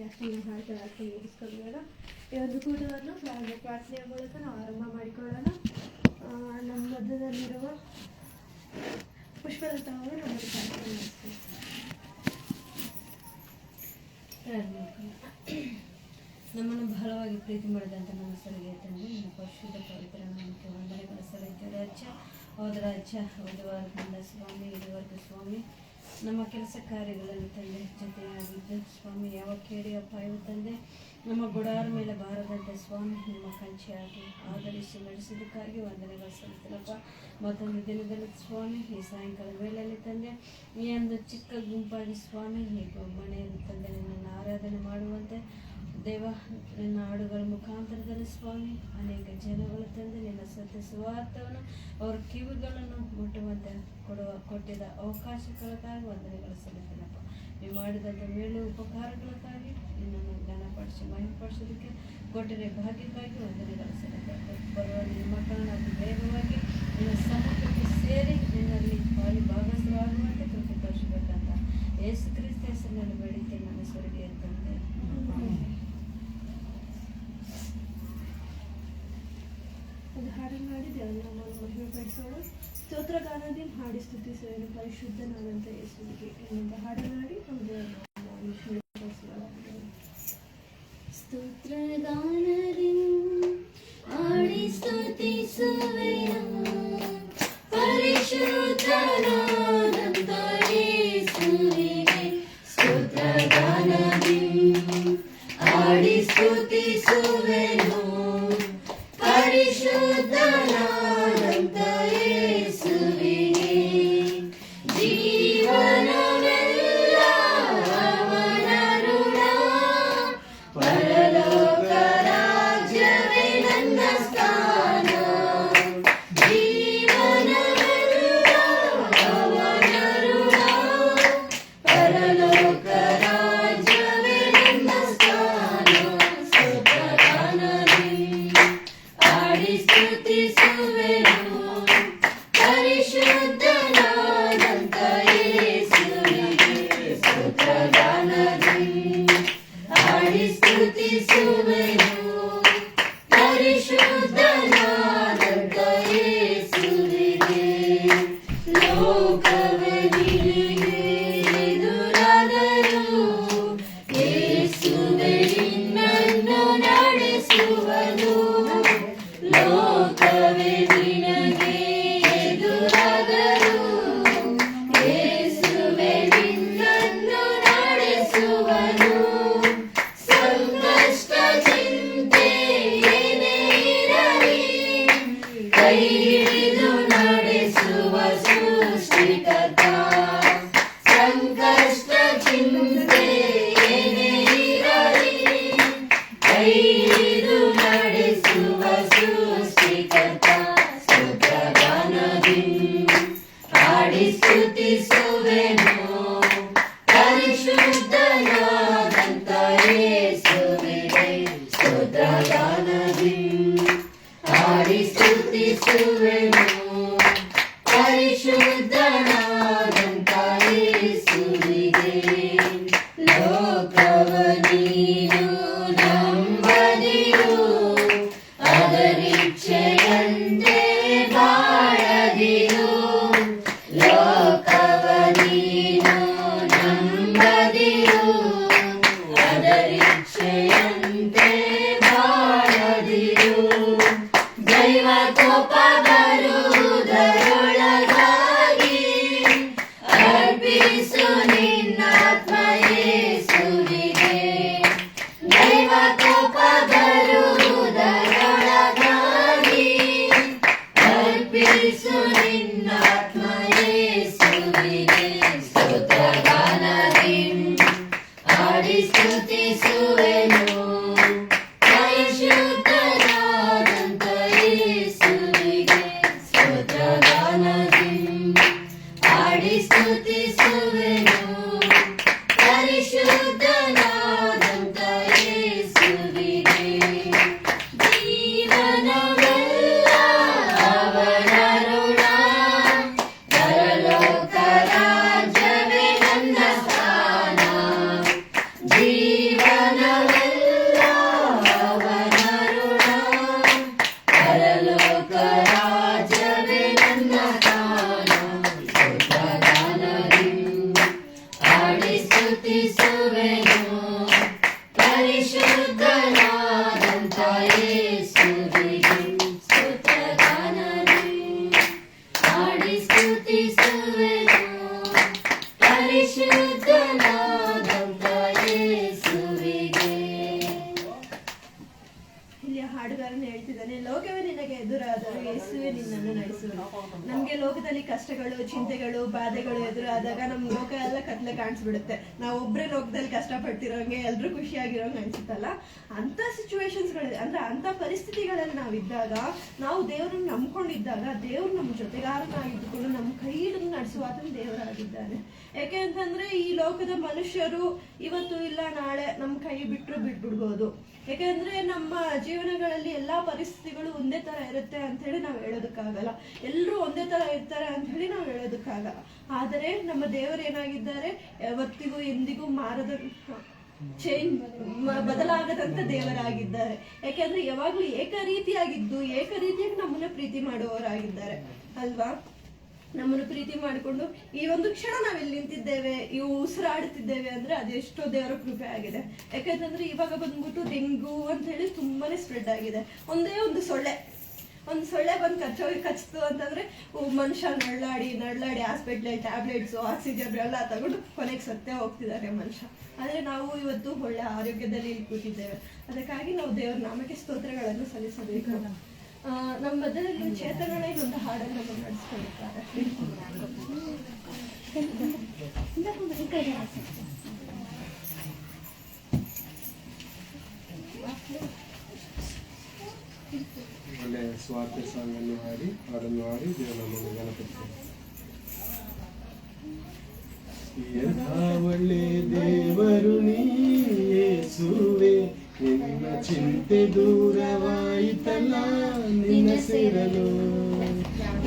ಪ್ರಾರ್ಥನೆ ಮುಗಿಸ್ಕೊಳ್ಳೋಣ. ಈ ಒಂದು ಕೂಟವನ್ನು ಪ್ರಾರ್ಥನೆಯ ಮೂಲಕ ನಾವು ಆರಂಭ ಮಾಡಿಕೊಳ್ಳೋಣ. ನಮ್ಮ ಮಧ್ಯದಲ್ಲಿರುವ ಪುಷ್ಪಲತಾ ಅವರು ನಮಗೆ ಪ್ರಾರ್ಥನೆ ನಮ್ಮನ್ನು ಬಹಳವಾಗಿ ಪ್ರೀತಿ ಮಾಡಿದಂಥ ನಮ್ಮ ಸರಿಗೆ ತಂದೆ ನಮ್ಮ ಪರಿಶುದ್ಧ ಪವಿತ್ರ ನಾಮಕ್ಕೆ ವಂದನೆಗಳ ಸಲ್ಲಿದ್ದೇವೆ. ರಾಜ್ಯ ಹೋದ ರಾಜ್ಯ ಹೋದವಾರದಿಂದ ಸ್ವಾಮಿ ಇದುವರೆಗೂ ಸ್ವಾಮಿ ನಮ್ಮ ಕೆಲಸ ಕಾರ್ಯಗಳಲ್ಲಿ ತಂದೆ ಜೊತೆಯಾಗಿದ್ದು ಸ್ವಾಮಿ ಯಾವ ಕೇಡಿ ಅಪಾಯವು ತಂದೆ ನಮ್ಮ ಗುಡಾರ ಮೇಲೆ ಬಾರದಂತೆ ಸ್ವಾಮಿ ನಿಮ್ಮ ಕಂಚೆಯಾಗಿ ಆಧರಿಸಿ ನಡೆಸಿದ್ದಕ್ಕಾಗಿ ವಂದನೆಗಳು ಸಲ್ಲಿಸಲಪ್ಪ. ಮತ್ತೊಂದು ದಿನದಲ್ಲಿ ಸ್ವಾಮಿ ಈ ಸಾಯಂಕಾಲ ವೇಳೆಯಲ್ಲಿ ತಂದೆ ಈ ಒಂದು ಚಿಕ್ಕ ಗುಂಪಾಗಿ ಸ್ವಾಮಿ ಹೀಗೆ ಮನೆಯಲ್ಲಿ ತಂದೆ ನಿನ್ನನ್ನು ಆರಾಧನೆ ಮಾಡುವಂತೆ ದೇವ ನಿನ್ನ ಹಾಡುಗಳ ಮುಖಾಂತರದಲ್ಲಿ ಸ್ವಾಮಿ ಅನೇಕ ಜನಗಳು ತಂದೆ ನಿನ್ನ ಸತ್ಯ ಸುವಾರ್ಥವನ್ನು ಅವರ ಕಿವಿಗಳನ್ನು ಮುಟ್ಟುವಂತೆ ಕೊಟ್ಟಿದ್ದ ಅವಕಾಶಗಳಿಗಾಗಿ ವಂದನೆಗಳು ಸಲ್ಲಿಸಿದಪ್ಪ. ನೀವು ಮಾಡಿದಂಥ ಮೇಲು ಉಪಕಾರಗಳಿಗಾಗಿ ನಿನ್ನನ್ನು ಘನಪಡಿಸಿ ಮಹಿಮಪಡಿಸೋದಕ್ಕೆ ಕೊಟ್ಟಿರೋ ಭಾಗ್ಯಕ್ಕಾಗಿ ವಂದನೆಗಳು ಸಲ್ಲಿಸಿದಪ್ಪ. ಬರುವ ನಿನ್ನ ಮಕ್ಕಳನ್ನು ಅತಿ ಬೇಗವಾಗಿ ನಿನ್ನ ಸಮ್ಮುಖಕ್ಕೆ ಸೇರಿ ನಿನ್ನಲ್ಲಿ ಬಾಳಿ ಭಾಗಸ್ಥರಾಗುವಂತೆ ಕೃಪೆ ತೋರಿಸಬೇಕಂತ ಯೇಸು ಕ್ರಿಸ್ತ ಹೆಸರಿನಲ್ಲಿ ಬೇಡಿಕೆ ನನ್ನ ಸ್ವರ್ಗೀಯ ತಂದೆ. ಒಂದು ಹಾಡನ್ನು ಮಾಡಿ ದೇವರನ್ನು ಮಹಿಮೆ ಪಡಿಸೋಣ. ಸ್ತೋತ್ರಗಾನದಿ ಹಾಡಿ ಸ್ತುತಿಸುವ ಪರಿಶುದ್ಧನಾದಂಥ ಯೇಸುವಿಗೆ ಎನ್ನುವಂಥ ಹಾಡನ್ನು ಹಾಡಿ ನಾವು ದೇವರನ್ನು ಮಹಿಮೆ ಪಡಿಸೋಣ. ಸ್ತೋತ್ರಗಾನದಿ ಹಾಡಿ ಸ್ತುತಿಸುವೆನು ಪರಿಶುದ್ಧನಾದಂಥ ಯೇಸುವಿಗೆ. ಸ್ತೋತ್ರಗಾನದಿ ಹಾಡಿ ಸ್ತುತಿಸುವೆನು ಪರಿಶುದ್ಧನಾದಂಥ ಯೇಸುವಿಗೆ. ಜೀವನವೆಲ್ಲ ಅವನ ಋಣ, ಪರಲೋಕ ರಾಜ್ಯವೇ ನನ್ನ ಸ್ಥಾನ. ಜೀವನವೆಲ್ಲ ಅವನ ಋಣ, ಪರಲೋಕ ರಾಜ್ಯವೇ ನನ್ನ ಸ್ಥಾನ. ಸ್ತೋತ್ರಗಾನದಿ ಹಾಡಿ ಸ್ತುತಿಸುವೆನು ಪರಿಶುದ್ಧನಾದಂಥ ಯೇಸುವಿಗೆ. ಸ್ತೋತ್ರಗಾನದಿ ಹಾಡಿ ಸ್ತುತಿಸುವೆನು ಪರಿಶುದ್ಧನಾದಂಥ ಯೇಸುವಿಗೆ. ಲೋಕವೇ ನಿನಗೆ ಎದುರಾದರೂ ಯೇಸುವೇ ನಿನ್ನನ್ನು ನಡೆಸುವನು. ಲೋಕವೇ ನಿನಗೆ ಎದುರಾದರೂ ಯೇಸುವೇ ನಿನ್ನನ್ನು ನಡೆಸುವನು. ಸಂಕಷ್ಟ ಚಿಂತೆ ಏನೇ ಇರಲಿ, ಕೈ ಹಿಡಿದು ನಡೆಸುವ ಸೃಷ್ಟಿಕರ್ತ. ಸಂಕಷ್ಟ ಚಿಂತೆ ಏನೇ ಇರಲಿ, ಕೈ ಹಿಡಿದು ನಡೆಸುವ ಸೃಷ್ಟಿಕರ್ತ. ಸ್ತೋತ್ರಗಾನದಿ ಹಾಡಿ ಸ್ತುತಿಸುವೆನು ಪರಿಶುದ್ಧನಾದಂಥ ಯೇಸುವಿಗೆ. ಸ್ತೋತ್ರಗಾನದಿ ಹಾಡಿ ಸ್ತುತಿಸುವೆನು ಪರಿಶುದ್ಧನಾದಂಥ ಯೇಸುವಿಗೆ. ಲೋಕವ ನೀನು ನಂಬದಿರು, ಅದರಿಚ್ಛೆಯಂತೆ ಬಾಳದಿರು. ಲೋಕವ ನೀನು ನಂಬದಿರು, ಅದರಿಚ್ಛೆಯಂತೆ ಬಾಳದಿರು. ದೈವ ಕೋಪ ಬರುವುದರೊಳಗಾಗಿ ಅರ್ಪಿಸು ನಿನ್ನಾತ್ಮ ಯೇಸುವಿಗೆ. ದೈವ ಕೋಪ ಬರುವುದರೊಳಗಾಗಿ ಅರ್ಪಿಸು ನಿನ್ನಾತ್ಮ ಯೇಸುವಿಗೆ. ಸ್ತೋತ್ರಗಾನದಿ ಹಾಡಿ ಸ್ತುತಿಸುವೆನು ಪರಿಶುದ್ಧನಾದಂಥ ಯೇಸುವಿಗೆ. ಸ್ತೋತ್ರಗಾನದಿ ಹಾಡಿ ಸ್ತುತಿಸುವೆನು ಪರಿಶುದ್ಧನಾದಂಥ ಯೇಸುವಿಗೆ. ಜೀವನವೆಲ್ಲ ಅವನ ಋಣ, ಪರಲೋಕ ರಾಜ್ಯವೇ ನನ್ನ ಸ್ಥಾನ. ಜೀವನ ಹಾಡಿ ಸ್ತುತಿಸುವೆನು ಪರಿಶುದ್ಧನಾದಂತ ಯೇಸುವಿಗೆ ಸ್ತೋತ್ರಗಾನದಿ ಹಾಡಿ ಸ್ತುತಿಸುವೆನು ಪರಿಶುದ್ಧನಾದಂತ ಯೇಸುವಿಗೆ. ಇಲ್ಲಿ ಹಾಡುಗಾರನ ಹೇಳ್ತಿದ್ದಾನೆ, ಲೋಕವೇ ನಿನಗೆ ಎದುರಾದರೂ ಯೇಸುವೆ ನಿನ್ನನ್ನು ನಡೆಸುವನು. ನಮ್ಗೆ ಲೋಕದಲ್ಲಿ ಕಷ್ಟಗಳು, ಚಿಂತೆಗಳು, ಬಾಧೆಗಳು ಎದುರಾದಾಗ ನಮ್ ಲೋಕ ಎಲ್ಲ ಕತ್ಲೆ ಕಾಣಿಸ್ಬಿಡುತ್ತೆ. ನಾವು ಒಬ್ರೇ ಲೋಕದಲ್ಲಿ ಕಷ್ಟಪಡ್ತಿರೋಂಗೆ ಎಲ್ರು ಖುಷಿಯಾಗಿರೋಂಗೆ ಅನ್ಸುತ್ತಲ್ಲ. ಅಂತ ಸಿಚುವೇಶನ್ಸ್ಗಳಲ್ಲಿ ಅಂದ್ರೆ ಅಂತ ಪರಿಸ್ಥಿತಿಗಳಲ್ಲಿ ನಾವಿದ್ದಾಗ, ನಾವು ದೇವ್ರನ್ನ ನಂಬ್ಕೊಂಡಿದ್ದಾಗ, ದೇವ್ರು ನಮ್ಮ ಜೊತೆಗಾರನಾಗಿದ್ದುಕೊಂಡು ನಮ್ಮ ಕೈ ಹಿಡಿದು ನಡೆಸುವಾತನ ದೇವರಾಗಿದ್ದಾನೆ. ಯಾಕೆ ಅಂತಂದ್ರೆ ಈ ಲೋಕದ ಮನುಷ್ಯರು ಇವತ್ತು ಇಲ್ಲ ನಾಳೆ ನಮ್ಮ ಕೈ ಬಿಟ್ಟರು ಬಿಟ್ಬಿಡ್ಬೋದು. ಯಾಕೆಂದ್ರೆ ನಮ್ಮ ಜೀವನಗಳಲ್ಲಿ ಎಲ್ಲಾ ಪರಿಸ್ಥಿತಿಗಳು ಒಂದೇ ತರ ಇರುತ್ತೆ ಅಂತ ಹೇಳಿ ನಾವು ಹೇಳೋದಕ್ಕಾಗಲ್ಲ. ಎಲ್ಲರೂ ಒಂದೇ ತರ ಇರ್ತಾರೆ ಅಂತ ಹೇಳಿ ನಾವು ಹೇಳೋದಕ್ಕಾಗಲ್ಲ. ಆದರೆ ನಮ್ಮ ದೇವರು ಏನಾಗಿದ್ದಾರೆ, ಯಾವತ್ತಿಗೂ ಎಂದಿಗೂ ಮಾರದ ಬದಲಾಗದಂತ ದೇವರಾಗಿದ್ದಾರೆ. ಯಾಕೆಂದ್ರೆ ಯಾವಾಗ್ಲೂ ಏಕರೀತಿಯಾಗಿದ್ದು ಏಕರೀತಿಯಾಗಿ ನಮ್ಮನ್ನ ಪ್ರೀತಿ ಮಾಡುವವರಾಗಿದ್ದಾರೆ ಅಲ್ವಾ. ನಮ್ಮನ್ನು ಪ್ರೀತಿ ಮಾಡಿಕೊಂಡು ಈ ಒಂದು ಕ್ಷಣ ನಾವಿಲ್ಲಿ ನಿಂತಿದ್ದೇವೆ, ಇವು ಉಸಿರಾಡುತ್ತಿದ್ದೇವೆ ಅಂದ್ರೆ ಅದೆಷ್ಟೋ ದೇವರ ಕೃಪೆ ಆಗಿದೆ. ಯಾಕಂತಂದ್ರೆ ಇವಾಗ ಬಂದ್ಬಿಟ್ಟು ಡೆಂಗು ಅಂತ ಹೇಳಿ ತುಂಬಾನೇ ಸ್ಪ್ರೆಡ್ ಆಗಿದೆ. ಒಂದೇ ಒಂದು ಸೊಳ್ಳೆ ಬಂದು ಕಚ್ಚಿತು ಅಂತಂದ್ರೆ ಮನುಷ್ಯ ನಡ್ಲಾಡಿ ಹಾಸ್ಪಿಟ್ಲ್ ಟ್ಯಾಬ್ಲೆಟ್ಸ್ ಆಕ್ಸಿಜನ್ ಎಲ್ಲ ತಗೊಂಡು ಕೊನೆಗೆ ಸತ್ತೇ ಹೋಗ್ತಿದ್ದಾರೆ ಮನುಷ್ಯ. ಆದ್ರೆ ನಾವು ಇವತ್ತು ಒಳ್ಳೆ ಆರೋಗ್ಯದಲ್ಲಿ ಇಲ್ಲಿ ಕೂತಿದ್ದೇವೆ. ಅದಕ್ಕಾಗಿ ನಾವು ದೇವರ ನಾಮಕ್ಕೆ ಸ್ತೋತ್ರಗಳನ್ನು ಸಲ್ಲಿಸಬೇಕು. ನಮ್ಮ ಮಧ್ಯದಲ್ಲಿ ಚೇತನಗಳೇ ಒಂದು ಹಾಡನ್ನು ನಮ್ಮನ್ನು ನಡೆಸ್ಕೊಂಡಿದ್ದಾರೆ. ಒಳ್ಳೆ ಸ್ವಾರ್ಥ ಸಾಂಗನ್ನು ಹಾಡನ್ನು ಹಾಡಿ ದೇವರ ನಮ್ಮನ್ನು ಗಣಪತಿ. ಎಂಥ ಒಳ್ಳೆ ದೇವರು ನೀ ಯೇಸುವೆ, ನಿನ್ನ ಚಿಂತೆ ದೂರವಾಯಿತಲ್ಲ ನಿನ್ನ ಸೇರಲು.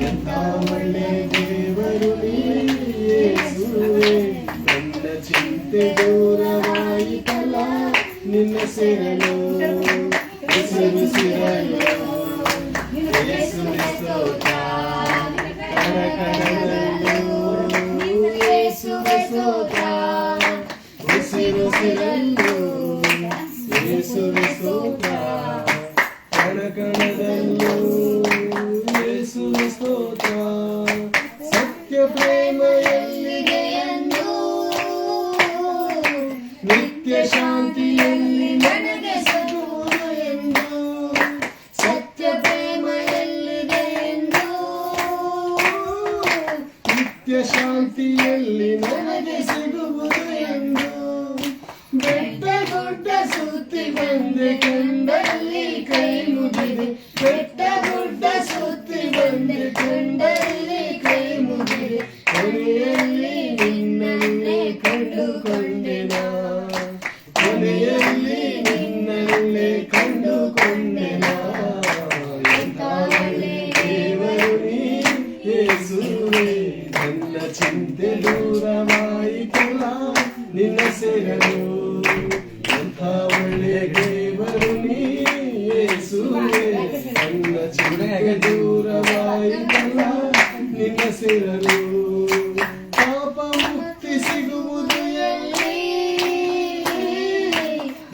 ಎಂಥ ಒಳ್ಳೆ ದೇವರು ನೀ ಯೇಸುವೆ, ನನ್ನ ಚಿಂತೆ ದೂರವಾಯಿತಲ್ಲ ನಿನ್ನ ಸೇರಲು. ಹೆಸರು ಸಿರಲು ಯೇಸುವೆ ಸ್ತೋತ್ರ ಯೇಸುವೆ ಸ್ತೋತ್ರ ಉಸಿರು ಸಿರಲು ಯೇಸುವೆ ಸ್ತೋತ್ರ ಕಣಕಣದಲ್ಲೂ ಯೇಸುವೆ ಸ್ತೋತ್ರ. ಸತ್ಯ ಪ್ರೇಮ ಎಲ್ಲಿದೆ ಎಂದು ನಿತ್ಯ ಶಾಂತಿಯಲ್ಲಿ ನನಗೆ ಸಿಗುವುದು ಎಂದು. ಸತ್ಯ ಪ್ರೇಮ ಎಲ್ಲಿದೆ ಎಂದು ನಿತ್ಯ ಶಾಂತಿಯಲ್ಲಿ ನನಗೆ ಸಿಗುವುದು ಎಂದು. ಬೆಟ್ಟ ಗುಡ್ಡ ಸುತ್ತಿ ಬಂದೆ ಕಂಡಲ್ಲಿ ಕೈ ಮುಗಿದೆ, ಬೆಟ್ಟ ಗುಡ್ಡ ಸುತ್ತಿ ಬಂದೆ ಕಂಡಲ್ಲಿ ಕೈ ಮುಗಿದೆ. ಕೊನೆಯಲ್ಲಿ ನಿನ್ನನ್ನೇ ಕಂಡುಕೊಂಡೆನ, ಕೊನೆಯಲ್ಲಿ ನಿನ್ನನ್ನೇ ಕಂಡುಕೊಂಡೆನ. ಎಂಥ ಒಳ್ಳೆ ದೇವರು ನೀ ಯೇಸುವೆ, ನನ್ನ ಚಿಂತೆ ದೂರವಾಯಿತಲ್ಲ ನಿನ್ನ ಸೇರಲು. ಎಂಥ ಒಳ್ಳೆ ದೇವರು ನೀ ಯೇಸುವೆ, ನನ್ನ ಚಿಂತೆ ದೂರವಾಯಿತಲ್ಲ ನಿನ್ನ ಸೇರಲು. ಪಾಪ ಮುಕ್ತಿ ಸಿಗುವುದು ಎಲ್ಲಿ,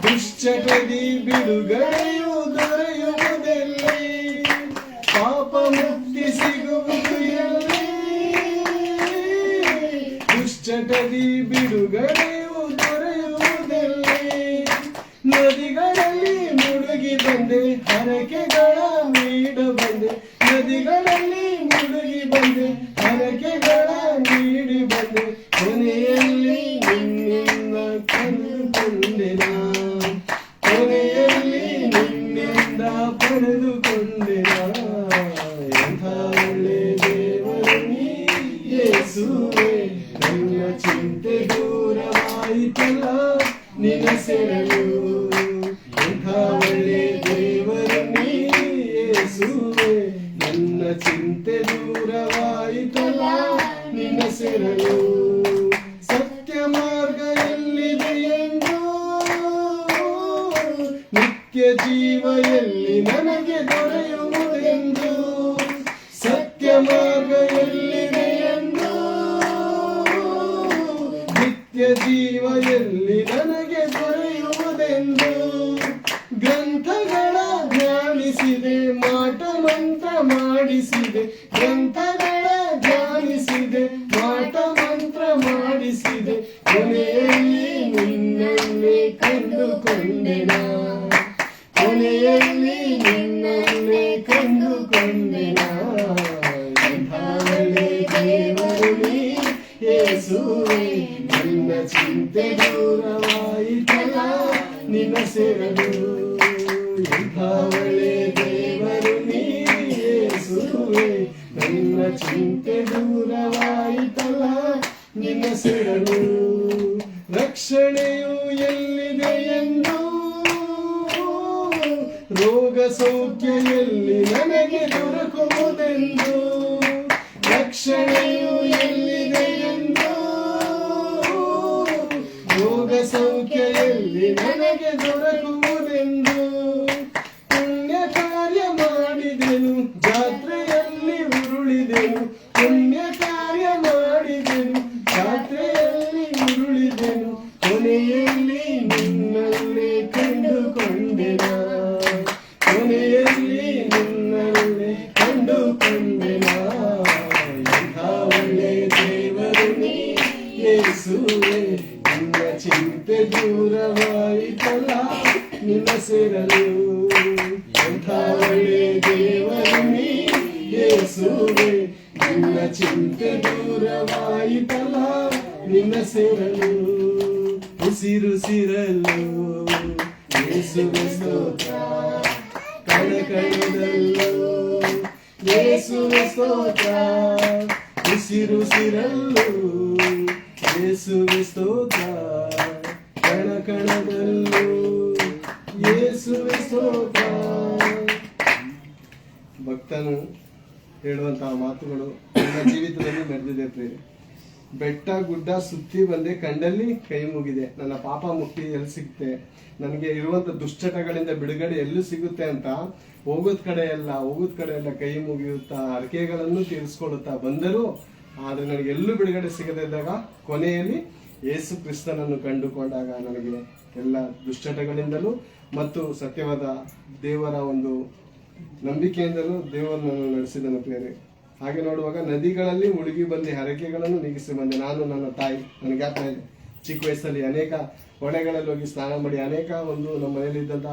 ದುಶ್ಚಟದಿ ಬಿಡುಗಡೆಯು ದೊರೆಯುವುದೆಲ್ಲಿ. ಪಾಪ ಮುಕ್ತಿ ಸಿಗುವುದು ಎಲ್ಲಿ, ದುಶ್ಚಟದಿ ಬಿಡುಗಡೆಯು ದೊರೆಯುವುದೆಲ್ಲಿ. ನದಿಗಳಲ್ಲಿ ಮುಳುಗಿ ಬಂದೆ ಹರಕೆಗಳ ನೀಡ ಬಂದೆ, ನದಿಗಳಲ್ಲಿ ಮುಳುಗಿ ಬಂದೆ ಹರಕೆಗಳ ನೀಡಿ ಬಂದೆ. ಕೊನೆಯಲ್ಲಿ ನಿನ್ನಿಂದ ಕಂಡುಕೊಂಡೆನ, ಕೊನೆಯಲ್ಲಿ ನಿನ್ನಿಂದ ಪಡೆದುಕೊಂಡೆನ. ಎಂಥ ಒಳ್ಳೆ ದೇವರು ನೀ ಯೇಸುವೆ, ನನ್ನ ಚಿಂತೆ ದೂರವಾಯಿತಲ್ಲ ನಿನ್ನ ಸೇರಲು. ಎಂಥ ಒಳ್ಳೆ ದೇವರು ನೀ ಯೇಸುವೆ, ನನ್ನ ಚಿಂತೆ ದೂರವಾಯಿತಲ್ಲ ನಿನ್ನ ಸೇರಲು. ಸತ್ಯ ಮಾರ್ಗ ಎಲ್ಲಿದೆ ಎಂದು, ನಿತ್ಯ ಜೀವ ಎಲ್ಲಿ ನನಗೆ ದೊರೆಯುವುದೆಂದು. ಸತ್ಯ ಮಾರ್ಗ ಎಲ್ಲಿದೆ ಎಂದು, ನಿತ್ಯ ಜೀವ ಜೀವ ಎಲ್ಲಿ ನನಗೆ ದೊರೆಯುವುದೆಂದು ಗ್ರಂಥಗಳ ಧ್ಯಾನಿಸಿದೆ, ಮಾಟ ಮಂತ್ರ ಮಾಡಿಸಿದೆ, ಗ್ರಂಥಗಳ ಧ್ಯಾನಿಸಿದೆ, ಮಾಟ ಮಂತ್ರ ಮಾಡಿಸಿದೆ, ಕೊನೆಯಲ್ಲಿ ನಿನ್ನನ್ನೇ ಕಂಡುಕೊಂಡೆನಾ, ಕೊನೆಯಲ್ಲಿ ನಿನ್ನನ್ನೇ ಕಂಡುಕೊಂಡೆನಾ. ಎಂಥವಳೆ ದೇವರು ನೀ ಯೇಸುವೇ, ನನ್ನ ಚಿಂತೆ ದೂರವಾಯಿತಲ್ಲ ನಿನ್ನ ಸೇರಲು. ಎಂಥವಳೆ ದೇವರು ನೀ ಯೇಸುವೇ, ನನ್ನ ಚಿಂತೆ ದೂರವಾಯಿತಲ್ಲ ನಿನ್ನ ಸೇರಲು. ರಕ್ಷಣೆಯು ಎಲ್ಲಿದೆ ಎಂದು, ರೋಗ ಸೌಖ್ಯ ಎಲ್ಲಿ ನನಗೆ ದೊರಕುವುದೆಂದು, ರಕ್ಷಣೆಯು ಎಲ್ಲಿದೆ ಎಂದು, ರೋಗ ಸೌಖ್ಯ ಎಲ್ಲಿ ನನಗೆ ದೊರಕುವುದೆಂದು. ಪುಣ್ಯ ಕಾರ್ಯ ಮಾಡಿದೆನು, ಜಾತ್ರೆಯಲ್ಲಿ ಉರುಳಿದೆನು, ಪುಣ್ಯ ಕಾರ್ಯ ಮಾಡಿದೆನು, ಜಾತ್ರೆಯಲ್ಲಿ ಉರುಳಿದೆನು, ಕೊನೆಯಲ್ಲಿ ನಿನ್ನನ್ನೇ ಕಂಡುಕೊಂಡೆನಾ, ಕೊನೆಯಲ್ಲಿ ನಿನ್ನನ್ನೇ ಕಂಡುಕೊಂಡೆನಾ. ಎಂಥವಳೆ ದೇವರು ನೀ ಯೇಸುವೇ, ನಿನ್ನ ಚಿಂತೆ ದೂರವಾಯಿತಲ್ಲ ನಿನ್ನ ಸೇರಲು. ಎಂಥವಳೆ ದೇವರು ನೀ ಯೇಸುವೇ, ನಿನ್ನ ಚಿಂತೆ ದೂರವಾಯಿತಲ್ಲ ನಿನ್ನ ಸೇರಲು. ಉಸಿರುಸಿರಲು ಯೇಸುವೆ ಸ್ತೋತ್ರ, ಕಣ ಕಣದಲ್ಲೂ ಯೇಸುವೆ ಸ್ತೋತ್ರ, ಉಸಿರುಸಿರಲು ಯೇಸುವೆ ಸ್ತೋತ್ರ, ಕಣ ಕಣದಲ್ಲೂ ಯೇಸುವೆ ಸ್ತೋತ್ರ. ಭಕ್ತನು ಹೇಳುವಂತಹ ಮಾತುಗಳು ನನ್ನ ಜೀವಿತದಲ್ಲಿ ನಡೆದಿದೆ ಪ್ರಿಯರೇ. ಬೆಟ್ಟ ಗುಡ್ಡ ಸುತ್ತಿ ಬಂದೆ, ಕಂಡಲ್ಲಿ ಕೈ ಮುಗಿದೆ, ನನ್ನ ಪಾಪ ಮುಕ್ತಿ ಎಲ್ಲಿ ಸಿಗುತ್ತೆ, ನನಗೆ ಇರುವಂತ ದುಶ್ಚಟಗಳಿಂದ ಬಿಡುಗಡೆ ಎಲ್ಲೂ ಸಿಗುತ್ತೆ ಅಂತ ಹೋಗೋದ್ ಕಡೆ ಎಲ್ಲ ಕೈ ಮುಗಿಯುತ್ತಾ ಹರಕೆಗಳನ್ನು ತೀರಿಸ್ಕೊಳ್ಳುತ್ತಾ ಬಂದರೂ, ಆದ್ರೆ ನನಗೆ ಎಲ್ಲೂ ಬಿಡುಗಡೆ ಸಿಗದಿದ್ದಾಗ ಕೊನೆಯಲ್ಲಿ ಯೇಸು ಕ್ರಿಸ್ತನನ್ನು ಕಂಡುಕೊಂಡಾಗ ನನಗೆ ಎಲ್ಲ ದುಶ್ಚಟಗಳಿಂದಲೂ ಮತ್ತು ಸತ್ಯವಾದ ದೇವರ ಒಂದು ನಂಬಿಕೆಯಿಂದಲೂ ದೇವರನ್ನು ನಡೆಸಿದನು ಪ್ರಿಯರೇ. ಹಾಗೆ ನೋಡುವಾಗ ನದಿಗಳಲ್ಲಿ ಮುಳುಗಿ ಬಂದು ಹರಕೆಗಳನ್ನು ನೀಗಿಸಿ ಬಂದೆ. ನಾನು, ನನ್ನ ತಾಯಿ, ನನಗೆ ಜ್ಞಾಪಕ ಇದೆ, ಚಿಕ್ಕ ವಯಸ್ಸಲ್ಲಿ ಅನೇಕ ಹೊಳೆಗಳಲ್ಲಿ ಹೋಗಿ ಸ್ನಾನ ಮಾಡಿ ಅನೇಕ ಒಂದು ನಮ್ಮ ಮನೆಯಲ್ಲಿದ್ದಂಥ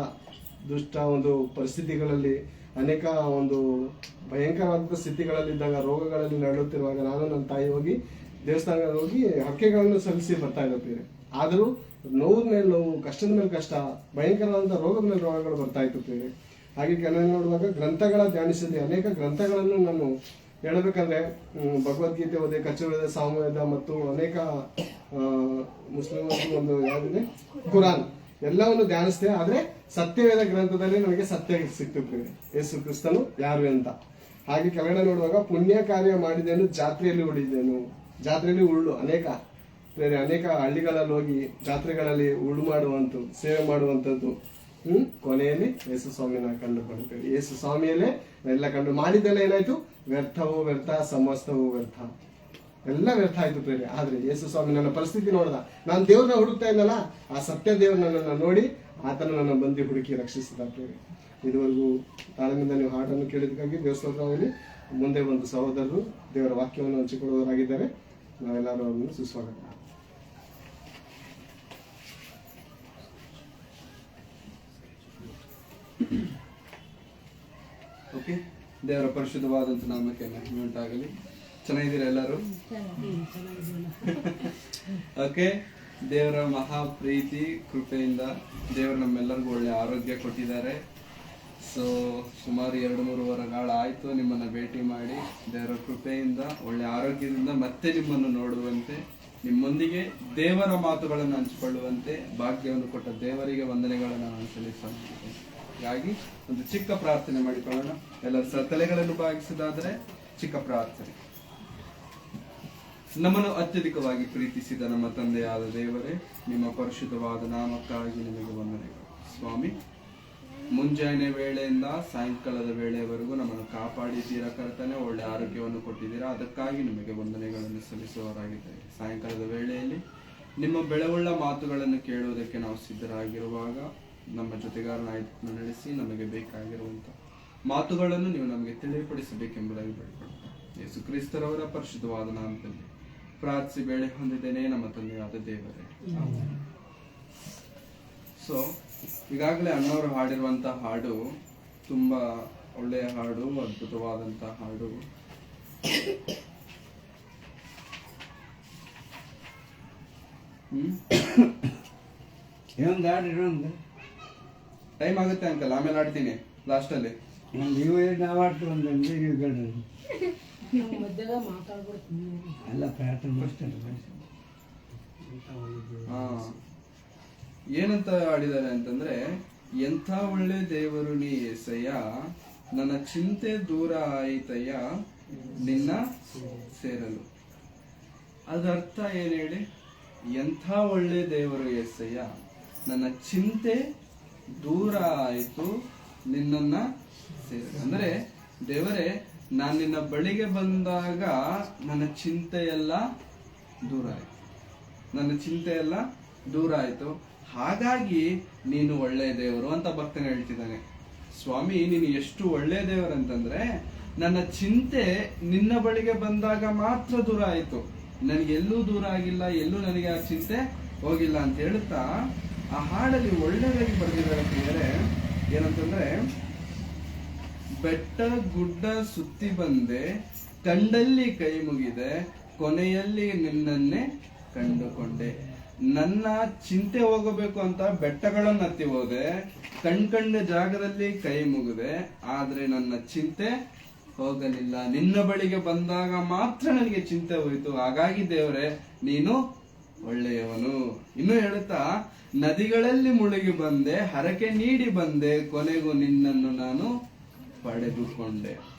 ದುಷ್ಟ ಒಂದು ಪರಿಸ್ಥಿತಿಗಳಲ್ಲಿ, ಅನೇಕ ಒಂದು ಭಯಂಕರವಾದ ಸ್ಥಿತಿಗಳಲ್ಲಿದ್ದಾಗ, ರೋಗಗಳಲ್ಲಿ ನರಳುತ್ತಿರುವಾಗ ನಾನು ನನ್ನ ತಾಯಿ ಹೋಗಿ ದೇವಸ್ಥಾನಗಳಲ್ಲಿ ಹೋಗಿ ಹರಕೆಗಳನ್ನು ಸಲ್ಲಿಸಿ ಬರ್ತಾ ಇದ್ದೆ. ಆದರೂ ನೋವಿನ ಮೇಲೆ ನೋವು, ಕಷ್ಟದ ಮೇಲೆ ಕಷ್ಟ, ಭಯಂಕರವಾದ ರೋಗದ ಮೇಲೆ ರೋಗಗಳು ಬರ್ತಾ ಇತ್ತು ಪ್ರಿಯರೇ. ಹಾಗೆ ಕೆಲವು ನೋಡುವಾಗ ಗ್ರಂಥಗಳ ಧ್ಯಾನಿಸಿದೆ, ಅನೇಕ ಗ್ರಂಥಗಳನ್ನು ನಾನು ಹೇಳಬೇಕಂದ್ರೆ ಭಗವದ್ಗೀತೆ ಓದೆ, ಕಚುವೇದ, ಸಾಮವೇದ ಮತ್ತು ಅನೇಕ ಮುಸ್ಲಿಮರು ಒಂದು ಯಾವ್ದಿದೆ ಕುರಾನ್ ಎಲ್ಲವನ್ನು ಧ್ಯಾನಿಸಿದೆ. ಆದ್ರೆ ಸತ್ಯವೇದ ಗ್ರಂಥದಲ್ಲಿ ನನಗೆ ಸತ್ಯ ಸಿಕ್ತು ಯೇಸು ಕ್ರಿಸ್ತನು ಯಾರು ಅಂತ. ಹಾಗೆ ಕೆಳಗಡೆ ನೋಡುವಾಗ ಪುಣ್ಯ ಕಾರ್ಯ ಮಾಡಿದೇನು, ಜಾತ್ರೆಯಲ್ಲಿ ಉಳಿದೇನು, ಜಾತ್ರೆಯಲ್ಲಿ ಉಳ್ಳು ಅನೇಕ ಹಳ್ಳಿಗಳಲ್ಲಿ ಹೋಗಿ ಜಾತ್ರೆಗಳಲ್ಲಿ ಉಳ್ಳು ಮಾಡುವಂಥದ್ದು, ಸೇವೆ ಮಾಡುವಂಥದ್ದು. ಕೊನೆಯಲ್ಲಿ ಯೇಸು ಸ್ವಾಮಿನ ಕಂಡುಕೊಳ್ತೇವೆ. ಯೇಸು ಸ್ವಾಮಿಯಲ್ಲೇ ಎಲ್ಲ ಕಂಡು ಮಾಡಿದ್ದೆಲ್ಲ ಏನಾಯ್ತು, ವ್ಯರ್ಥವೂ ವ್ಯರ್ಥ, ಸಮಸ್ತವೂ ವ್ಯರ್ಥ, ಎಲ್ಲ ವ್ಯರ್ಥ ಆಯ್ತು ಪ್ರೇರೆ. ಆದ್ರೆ ಯೇಸು ಸ್ವಾಮಿ ನನ್ನ ಪರಿಸ್ಥಿತಿ ನೋಡ್ದ, ನಾನು ದೇವ್ರನ್ನ ಹುಡುಕ್ತಾ ಇದ್ದಲ್ಲ, ಆ ಸತ್ಯ ದೇವ್ರ ನನ್ನನ್ನು ನೋಡಿ ಆತನ ನನ್ನ ಬಂದು ಹುಡುಕಿ ರಕ್ಷಿಸಿದ ಪ್ರೇರೆ. ಇದುವರೆಗೂ ತಾಳ್ಮೆಯಿಂದ ನೀವು ಹಾಡನ್ನು ಕೇಳಿದಕ್ಕಾಗಿ ದೇವಸ್ಥಾನದಲ್ಲಿ ಮುಂದೆ ಒಂದು ಸಹೋದರರು ದೇವರ ವಾಕ್ಯವನ್ನು ಹಂಚಿಕೊಳ್ಳುವವರಾಗಿದ್ದಾರೆ. ನಾವೆಲ್ಲರೂ ಅವರನ್ನು ಸುಸ್ವಾಗತ. ಓಕೆ, ದೇವರ ಪರಿಶುದ್ಧವಾದಂಥ ನಾಮಕ್ಕೆ ಮಹಿಮೆ ಉಂಟಾಗಲಿ. ಚೆನ್ನಾಗಿದ್ದೀರಾ ಎಲ್ಲರೂ? ಓಕೆ, ದೇವರ ಮಹಾ ಪ್ರೀತಿ ಕೃಪೆಯಿಂದ ದೇವರು ನಮ್ಮೆಲ್ಲರಿಗೂ ಒಳ್ಳೆ ಆರೋಗ್ಯ ಕೊಟ್ಟಿದ್ದಾರೆ. ಸೊ ಸುಮಾರು 2-3 ವಾರಗಳ ಆಯಿತು ನಿಮ್ಮನ್ನು ಭೇಟಿ ಮಾಡಿ. ದೇವರ ಕೃಪೆಯಿಂದ ಒಳ್ಳೆ ಆರೋಗ್ಯದಿಂದ ಮತ್ತೆ ನಿಮ್ಮನ್ನು ನೋಡುವಂತೆ, ನಿಮ್ಮೊಂದಿಗೆ ದೇವರ ಮಾತುಗಳನ್ನು ಹಂಚಿಕೊಳ್ಳುವಂತೆ ಭಾಗ್ಯವನ್ನು ಕೊಟ್ಟ ದೇವರಿಗೆ ವಂದನೆಗಳನ್ನು ನಾನು ಸಲ್ಲಿಸುತ್ತೇನೆ. ಹೀಗಾಗಿ ಒಂದು ಚಿಕ್ಕ ಪ್ರಾರ್ಥನೆ ಮಾಡಿಕೊಳ್ಳೋಣ. ಎಲ್ಲರ ತಲೆಗಳನ್ನು ಭಾಗಿಸಿದಾದರೆ ಚಿಕ್ಕ ಪ್ರಾರ್ಥನೆ. ನಮ್ಮನ್ನು ಅತ್ಯಧಿಕವಾಗಿ ಪ್ರೀತಿಸಿದ ನಮ್ಮ ತಂದೆಯಾದ ದೇವರೇ, ನಿಮ್ಮ ಪರಿಶುದ್ಧವಾದ ನಾಮಕ್ಕಾಗಿ ನಿಮಗೆ ವಂದನೆಗಳು ಸ್ವಾಮಿ. ಮುಂಜಾನೆ ವೇಳೆಯಿಂದ ಸಾಯಂಕಾಲದ ವೇಳೆಯವರೆಗೂ ನಮ್ಮನ್ನು ಕಾಪಾಡಿದ್ದೀರಾ ಕರ್ತನೆ, ಒಳ್ಳೆ ಆರೋಗ್ಯವನ್ನು ಕೊಟ್ಟಿದ್ದೀರಾ, ಅದಕ್ಕಾಗಿ ನಿಮಗೆ ವಂದನೆಗಳನ್ನು ಸಲ್ಲಿಸುವವರಾಗಿದ್ದೇವೆ. ಸಾಯಂಕಾಲದ ವೇಳೆಯಲ್ಲಿ ನಿಮ್ಮ ಬೆಳವುಳ್ಳ ಮಾತುಗಳನ್ನು ಕೇಳುವುದಕ್ಕೆ ನಾವು ಸಿದ್ಧರಾಗಿರುವಾಗ ನಮ್ಮ ಜೊತೆಗಾರನಾಯ್ತು ನಡೆಸಿ ನಮಗೆ ಬೇಕಾಗಿರುವಂತ ಮಾತುಗಳನ್ನು ನೀವು ನಮಗೆ ತಿಳಿಯಪಡಿಸಬೇಕೆಂಬುದಾಗಿ ಬೇಡಿಕೊಳ್ಳುತ್ತೇವೆ. ಯೇಸು ಕ್ರಿಸ್ತರವರ ಪರಿಶುದ್ಧವಾದ ನಾಮದಲ್ಲಿ ಪ್ರಾರ್ಥಿಸಿ ಬೇಳೆ ಹೊಂದಿದ್ದೇನೆ ನಮ್ಮ ತಂದೆಯಾದ ದೇವರೇ. ಸೊ ಈಗಾಗಲೇ ಅಣ್ಣವರು ಹಾಡಿರುವಂತ ಹಾಡು ತುಂಬಾ ಒಳ್ಳೆಯ ಹಾಡು, ಅದ್ಭುತವಾದಂತ ಹಾಡು. ಇನ್ನೊಂದು ಹಾಡು ಇನ್ನೊಂದು ಟೈಮ್ ಆಗುತ್ತೆ ಅಂಕಲ್, ಆಮೇಲೆ ಆಡ್ತೀನಿ ಲಾಸ್ಟ್ ಅಲ್ಲಿ. ನೀವು ನಾವು ಆಡ್ತೀವಿ ಒಂದು ನೀವು ಗಂಡ್ರಿ ಎಲ್ಲ ಪ್ರಾರ್ಥನೆ ಮಾಡ್ತಾರೆ. ಹಾ, ಏನಂತ ಆಡಿದ್ದಾರೆ ಅಂತಂದ್ರೆ, ಎಂಥ ಒಳ್ಳೆ ದೇವರು ನೀ ಏಸಯ್ಯ, ನನ್ನ ಚಿಂತೆ ದೂರ ಆಯಿತಯ್ಯ ನಿನ್ನ ಸೇರಲು. ಅದ್ರ ಅರ್ಥ ಏನ್ ಹೇಳಿ? ಎಂಥ ಒಳ್ಳೆ ದೇವರು ಏಸಯ್ಯ, ನನ್ನ ಚಿಂತೆ ದೂರ ಆಯಿತು ನಿನ್ನನ್ನ ಸೇರಲು. ಅಂದ್ರೆ ದೇವರೇ, ನಾನು ನಿನ್ನ ಬಳಿಗೆ ಬಂದಾಗ ನನ್ನ ಚಿಂತೆ ಎಲ್ಲ ದೂರ ಆಯ್ತು, ನನ್ನ ಚಿಂತೆ ಎಲ್ಲ ದೂರ ಆಯ್ತು, ಹಾಗಾಗಿ ನೀನು ಒಳ್ಳೆಯ ದೇವರು ಅಂತ ಭಕ್ತನ ಹೇಳ್ತಿದ್ದಾನೆ. ಸ್ವಾಮಿ, ನೀನು ಎಷ್ಟು ಒಳ್ಳೆಯ ದೇವರು ಅಂತಂದ್ರೆ, ನನ್ನ ಚಿಂತೆ ನಿನ್ನ ಬಳಿಗೆ ಬಂದಾಗ ಮಾತ್ರ ದೂರ ಆಯ್ತು, ನನಗೆಲ್ಲೂ ದೂರ ಆಗಿಲ್ಲ, ಎಲ್ಲೂ ನನಗೆ ಆ ಚಿಂತೆ ಹೋಗಿಲ್ಲ ಅಂತ ಹೇಳ್ತಾ ಆ ಹಾಡಲ್ಲಿ ಒಳ್ಳೆಯದಾಗಿ ಬರೆದಿದ್ದಾರೆ ಪ್ರಿಯರೇ. ಏನಂತಂದ್ರೆ, ಬೆಟ್ಟ ಗುಡ್ಡ ಸುತ್ತಿ ಬಂದೆ, ಕಂಡಲ್ಲಿ ಕೈ ಮುಗಿದೆ, ಕೊನೆಯಲ್ಲಿ ನಿನ್ನನ್ನೇ ಕಂಡುಕೊಂಡೆ. ನನ್ನ ಚಿಂತೆ ಹೋಗಬೇಕು ಅಂತ ಬೆಟ್ಟಗಳನ್ನು ಹತ್ತಿ ಹೋದೆ, ಕಂಡ ಜಾಗದಲ್ಲಿ ಕೈ ಮುಗಿದೆ, ಆದ್ರೆ ನನ್ನ ಚಿಂತೆ ಹೋಗಲಿಲ್ಲ. ನಿನ್ನ ಬಳಿಗೆ ಬಂದಾಗ ಮಾತ್ರ ನನಗೆ ಚಿಂತೆ ಹೋಯಿತು, ಹಾಗಾಗಿ ದೇವರೇ ನೀನು ಒಳ್ಳೆಯವನು. ಇನ್ನು ಹೇಳುತ್ತಾ, ನದಿಗಳಲ್ಲಿ ಮುಳುಗಿ ಬಂದೆ, ಹರಕೆ ನೀಡಿ ಬಂದೆ, ಕೊನೆಗೂ ನಿನ್ನನ್ನು ನಾನು ಪಡೆದುಕೊಂಡೆ.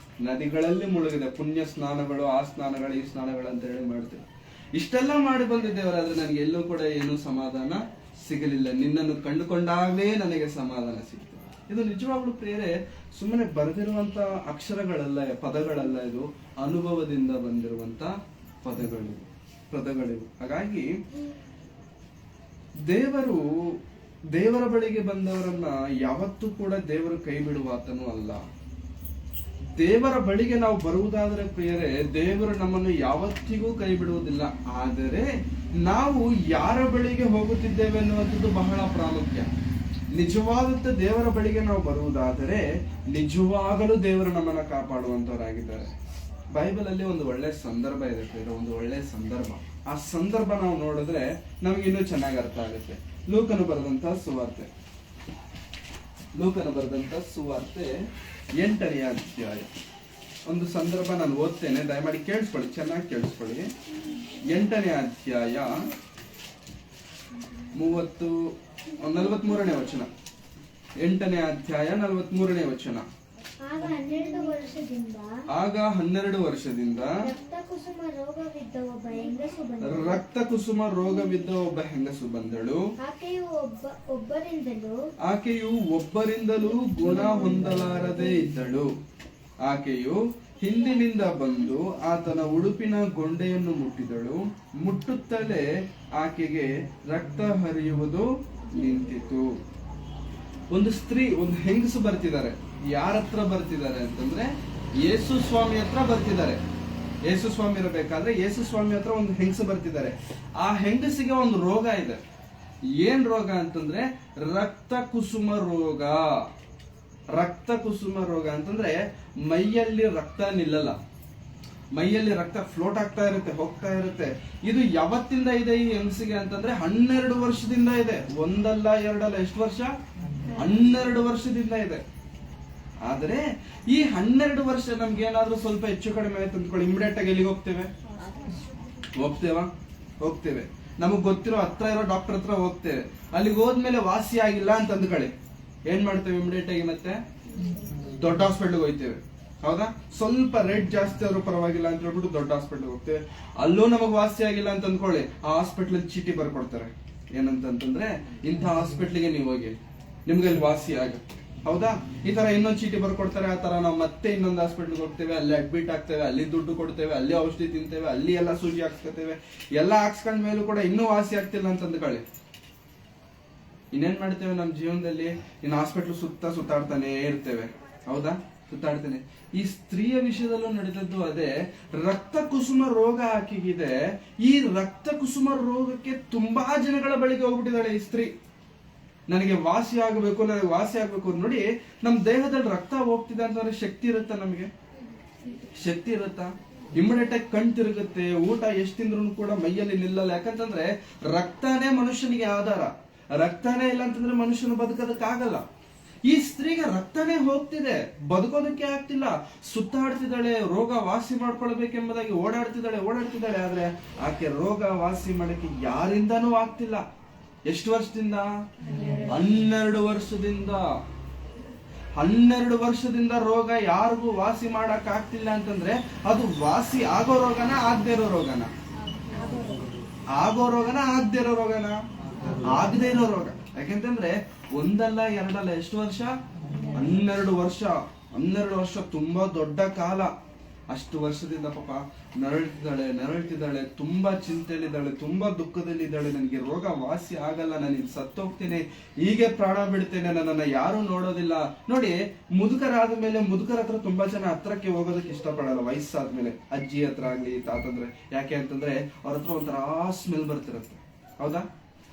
ನದಿಗಳಲ್ಲಿ ಮುಳುಗಿದೆ, ಪುಣ್ಯ ಸ್ನಾನಗಳು, ಆ ಸ್ನಾನಗಳು, ಈ ಸ್ನಾನಗಳು ಅಂತ ಹೇಳಿ ಮಾಡ್ತೇವೆ. ಇಷ್ಟೆಲ್ಲ ಮಾಡಿ ಬಂದಿದ್ದೇವರಾದ್ರೆ ನನಗೆ ಎಲ್ಲೂ ಕೂಡ ಏನೂ ಸಮಾಧಾನ ಸಿಗಲಿಲ್ಲ. ನಿನ್ನನ್ನು ಕಂಡುಕೊಂಡಾಗಲೇ ನನಗೆ ಸಮಾಧಾನ ಸಿಗ್ತದೆ. ಇದು ನಿಜವಾಗ್ಲೂ ಪ್ರಿಯರೇ ಸುಮ್ಮನೆ ಬರೆದಿರುವಂತ ಅಕ್ಷರಗಳಲ್ಲ, ಪದಗಳಲ್ಲ, ಇದು ಅನುಭವದಿಂದ ಬಂದಿರುವಂತ ಪದಗಳಿವು. ಹಾಗಾಗಿ ದೇವರ ಬಳಿಗೆ ಬಂದವರನ್ನ ಯಾವತ್ತೂ ಕೂಡ ದೇವರು ಕೈ ಬಿಡುವಾತನೂ ಅಲ್ಲ. ದೇವರ ಬಳಿಗೆ ನಾವು ಬರುವುದಾದರೆ ಪ್ರಿಯರೇ, ದೇವರು ನಮ್ಮನ್ನು ಯಾವತ್ತಿಗೂ ಕೈ ಬಿಡುವುದಿಲ್ಲ. ಆದರೆ ನಾವು ಯಾರ ಬಳಿಗೆ ಹೋಗುತ್ತಿದ್ದೇವೆ ಅನ್ನುವಂಥದ್ದು ಬಹಳ ಪ್ರಾಮುಖ್ಯ. ನಿಜವಾದಂತ ದೇವರ ಬಳಿಗೆ ನಾವು ಬರುವುದಾದರೆ ನಿಜವಾಗಲೂ ದೇವರು ನಮ್ಮನ್ನ ಕಾಪಾಡುವಂತವರಾಗಿದ್ದಾರೆ. ಬೈಬಲ್ ಅಲ್ಲಿ ಒಂದು ಒಳ್ಳೆ ಸಂದರ್ಭ ಇದೆ ಪ್ರಿಯರೇ, ಒಂದು ಒಳ್ಳೆ ಸಂದರ್ಭ. ಆ ಸಂದರ್ಭ ನಾವು ನೋಡಿದ್ರೆ ನಮ್ಗೆ ಇನ್ನೂ ಚೆನ್ನಾಗಿ ಅರ್ಥ ಆಗುತ್ತೆ. ಲೂಕನು ಬರೆದಂತ ಸುವಾರ್ತೆ 8ನೇ ಅಧ್ಯಾಯ. ಒಂದು ಸಂದರ್ಭ ನಾನು ಓದ್ತೇನೆ, ದಯಮಾಡಿ ಕೇಳಿಸ್ಕೊಳ್ಳಿ, ಚೆನ್ನಾಗಿ ಕೇಳಿಸ್ಕೊಳ್ಳಿ. 8ನೇ ಅಧ್ಯಾಯ 43ನೇ ವಚನ. 8ನೇ ಅಧ್ಯಾಯ 43ನೇ ವಚನ. ಆಗ 12 ವರ್ಷದಿಂದ ರಕ್ತಕುಸುಮ ರೋಗವಿದ್ದ ಒಬ್ಬ ಹೆಂಗಸು ಬಂದಳು. ಆಕೆಯು ಒಬ್ಬರಿಂದಲೂ ಗುಣ ಹೊಂದಲಾರದೆ ಇದ್ದಳು. ಆಕೆಯು ಹಿಂದಿನಿಂದ ಬಂದು ಆತನ ಉಡುಪಿನ ಗೊಂಡೆಯನ್ನು ಮುಟ್ಟಿದಳು. ಮುಟ್ಟುತ್ತಲೇ ಆಕೆಗೆ ರಕ್ತ ಹರಿಯುವುದು ನಿಂತಿತು. ಒಂದು ಹೆಂಗಸು ಬರ್ತಿದ್ದಾರೆ. ಯಾರ ಹತ್ರ ಬರ್ತಿದ್ದಾರೆ ಅಂತಂದ್ರೆ ಯೇಸು ಸ್ವಾಮಿ ಹತ್ರ ಬರ್ತಿದ್ದಾರೆ. ಯೇಸು ಸ್ವಾಮಿ ಇರಬೇಕಾದ್ರೆ ಯೇಸು ಸ್ವಾಮಿ ಹತ್ರ ಒಂದು ಹೆಂಗಸು ಬರ್ತಿದ್ದಾರೆ. ಆ ಹೆಂಗಸಿಗೆ ಒಂದು ರೋಗ ಇದೆ. ಏನ್ ರೋಗ ಅಂತಂದ್ರೆ ರಕ್ತ ಕುಸುಮ ರೋಗ. ರಕ್ತ ಕುಸುಮ ರೋಗ ಅಂತಂದ್ರೆ ಮೈಯಲ್ಲಿ ರಕ್ತ ನಿಲ್ಲಲ್ಲ, ಮೈಯಲ್ಲಿ ರಕ್ತ ಫ್ಲೋಟ್ ಆಗ್ತಾ ಇರುತ್ತೆ, ಹೋಗ್ತಾ ಇರುತ್ತೆ. ಇದು ಯಾವತ್ತಿಂದ ಇದೆ ಈ ಹೆಂಗಸಿಗೆ ಅಂತಂದ್ರೆ 12 ವರ್ಷದಿಂದ ಇದೆ. ಒಂದಲ್ಲ ಎರಡಲ್ಲ, ಎಷ್ಟು ವರ್ಷ? 12 ವರ್ಷದಿಂದ ಇದೆ. ಆದ್ರೆ ಈ 12 ವರ್ಷ ನಮ್ಗೆ ಏನಾದ್ರೂ ಸ್ವಲ್ಪ ಹೆಚ್ಚು ಕಡಿಮೆ ಆಯ್ತು ಅಂದ್ಕೊಳ್ಳಿ, ಇಮಿಡಿಯೇಟ್ ಆಗಿ ಎಲ್ಲಿಗೆ ಹೋಗ್ತೇವೆ. ನಮಗ್ ಗೊತ್ತಿರೋ ಹತ್ರ ಇರೋ ಡಾಕ್ಟರ್ ಹತ್ರ ಹೋಗ್ತೇವೆ. ಅಲ್ಲಿಗೆ ಹೋದ್ಮೇಲೆ ವಾಸಿ ಆಗಿಲ್ಲ ಅಂತ ಅಂದ್ಕೊಳ್ಳಿ, ಏನ್ ಮಾಡ್ತೇವೆ? ಇಮಿಡಿಯೇಟ್ ಆಗಿ ಮತ್ತೆ ದೊಡ್ಡ ಹಾಸ್ಪಿಟಲ್ಗೆ ಹೋಗ್ತೇವೆ. ಹೌದಾ? ಸ್ವಲ್ಪ ರೇಟ್ ಜಾಸ್ತಿ ಆದ್ರೂ ಪರವಾಗಿಲ್ಲ ಅಂತ ಹೇಳ್ಬಿಟ್ಟು ದೊಡ್ಡ ಹಾಸ್ಪಿಟಲ್ ಹೋಗ್ತೇವೆ. ಅಲ್ಲೂ ನಮಗ್ ವಾಸಿ ಆಗಿಲ್ಲ ಅಂತ ಅಂದ್ಕೊಳ್ಳಿ, ಆ ಹಾಸ್ಪಿಟಲ್ ಚೀಟಿ ಬರ್ಕೊಡ್ತಾರೆ. ಏನಂತಂದ್ರೆ ಇಂಥ ಹಾಸ್ಪಿಟ್ಲಿಗೆ ನೀವು ಹೋಗಿ, ನಿಮ್ಗೆ ಅಲ್ಲಿ ವಾಸಿ ಆಗುತ್ತೆ. ಹೌದಾ? ಈ ತರ ಇನ್ನೊಂದು ಚೀಟಿ ಬರ್ಕೊಡ್ತಾರೆ, ಆ ತರ ನಾವು ಮತ್ತೆ ಇನ್ನೊಂದು ಹಾಸ್ಪಿಟ್ಲ್ಗೆ ಹೋಗ್ತೇವೆ, ಅಲ್ಲಿ ಅಡ್ಮಿಟ್ ಆಗ್ತೇವೆ, ಅಲ್ಲಿ ದುಡ್ಡು ಕೊಡ್ತೇವೆ, ಅಲ್ಲಿ ಔಷಧಿ ತಿಂತೇವೆ, ಅಲ್ಲಿ ಎಲ್ಲ ಸೂಜಿ ಹಾಕ್ಸ್ಕೊತೇವೆ. ಎಲ್ಲ ಹಾಕ್ಸ್ಕೊಂಡ್ ಮೇಲೂ ಕೂಡ ಇನ್ನೂ ವಾಸಿ ಆಗ್ತಿಲ್ಲ ಅಂತಂದ್ಕೊಳ್ಳಿ, ಇನ್ನೇನ್ ಮಾಡ್ತೇವೆ ನಮ್ಮ ಜೀವನದಲ್ಲಿ? ಇನ್ನು ಹಾಸ್ಪಿಟ್ಲ್ ಸುತ್ತಾಡ್ತಾನೆ ಇರ್ತೇವೆ. ಹೌದಾ? ಸುತ್ತಾಡ್ತೇನೆ. ಈ ಸ್ತ್ರೀಯ ವಿಷಯದಲ್ಲೂ ನಡೆದದ್ದು ಅದೇ. ರಕ್ತ ಕುಸುಮ ರೋಗ ಆಕೆಗಿದೆ. ಈ ರಕ್ತ ಕುಸುಮ ರೋಗಕ್ಕೆ ತುಂಬಾ ಜನಗಳ ಬಳಿಗೆ ಹೋಗ್ಬಿಟ್ಟಿದ್ದಾಳೆ ಈ ಸ್ತ್ರೀ. ನನಗೆ ವಾಸಿ ಆಗಬೇಕು, ನನಗೆ ವಾಸಿ ಆಗ್ಬೇಕು. ನೋಡಿ, ನಮ್ ದೇಹದಲ್ಲಿ ರಕ್ತ ಹೋಗ್ತಿದೆ ಅಂತಂದ್ರೆ ಶಕ್ತಿ ಇರುತ್ತಾ? ನಮಗೆ ಶಕ್ತಿ ಇರುತ್ತಾ? ಇಮಿಡಿಯೇಟ್ ಆಗಿ ಕಣ್ ತಿರುಗುತ್ತೆ, ಊಟ ಎಷ್ಟು ತಿಂದ್ರು ಕೂಡ ಮೈಯಲ್ಲಿ ನಿಲ್ಲಲ್ಲ. ಯಾಕಂತಂದ್ರೆ ರಕ್ತನೇ ಮನುಷ್ಯನಿಗೆ ಆಧಾರ. ರಕ್ತನೇ ಇಲ್ಲ ಅಂತಂದ್ರೆ ಮನುಷ್ಯನು ಬದುಕೋದಕ್ಕಾಗಲ್ಲ. ಈ ಸ್ತ್ರೀಗೆ ರಕ್ತನೇ ಹೋಗ್ತಿದೆ, ಬದುಕೋದಕ್ಕೆ ಆಗ್ತಿಲ್ಲ, ಸುತ್ತಾಡ್ತಿದ್ದಾಳೆ, ರೋಗ ವಾಸಿ ಮಾಡ್ಕೊಳ್ಬೇಕೆಂಬುದಾಗಿ ಓಡಾಡ್ತಿದ್ದಾಳೆ. ಆದ್ರೆ ಆಕೆ ರೋಗ ವಾಸಿ ಮಾಡಕ್ಕೆ ಯಾರಿಂದನೂ ಆಗ್ತಿಲ್ಲ. ಎಷ್ಟು ವರ್ಷದಿಂದ? 12 ವರ್ಷದಿಂದ. 12 ವರ್ಷದಿಂದ ರೋಗ ಯಾರಿಗೂ ವಾಸಿ ಮಾಡಕ್ ಆಗ್ತಿಲ್ಲ ಅಂತಂದ್ರೆ ಅದು ವಾಸಿ ಆಗೋ ರೋಗನ, ಆಗದೆ ಇರೋ ರೋಗನ? ಆಗೋ ರೋಗನ, ಆಗದೆ ಇರೋ ರೋಗನ? ಆಗದೆ ಇರೋ ರೋಗ. ಯಾಕೆಂತಂದ್ರೆ ಒಂದಲ್ಲ ಎರಡಲ್ಲ, ಎಷ್ಟು ವರ್ಷ? 12 ವರ್ಷ. 12 ವರ್ಷ ತುಂಬಾ ದೊಡ್ಡ ಕಾಲ. ಅಷ್ಟು ವರ್ಷದಿಂದ ಪಾಪ ನರಳ್ತಿದ್ದಾಳೆ, ತುಂಬಾ ಚಿಂತೆಯಲ್ಲಿದ್ದಾಳೆ, ತುಂಬಾ ದುಃಖದಲ್ಲಿದ್ದಾಳೆ. ನನಗೆ ರೋಗ ವಾಸಿ ಆಗಲ್ಲ, ನಾನು ಇಲ್ಲಿ ಸತ್ತೋಗ್ತೇನೆ, ಹೀಗೆ ಪ್ರಾಣ ಬಿಡ್ತೇನೆ, ನನ್ನನ್ನ ಯಾರು ನೋಡೋದಿಲ್ಲ. ನೋಡಿ, ಮುದುಕರಾದ ಮೇಲೆ ಮುದುಕರ ಹತ್ರ ತುಂಬಾ ಜನ ಹತ್ರಕ್ಕೆ ಹೋಗೋದಕ್ಕೆ ಇಷ್ಟಪಡಲ್ಲ. ವಯಸ್ಸಾದ್ಮೇಲೆ ಅಜ್ಜಿ ಹತ್ರ ಆಗ್ಲಿ, ತಾತಂದ್ರೆ. ಯಾಕೆ ಅಂತಂದ್ರೆ ಅವ್ರ ಹತ್ರ ಒಂಥರ ಸ್ಮೆಲ್ ಬರ್ತಿರತ್ತೆ. ಹೌದಾ?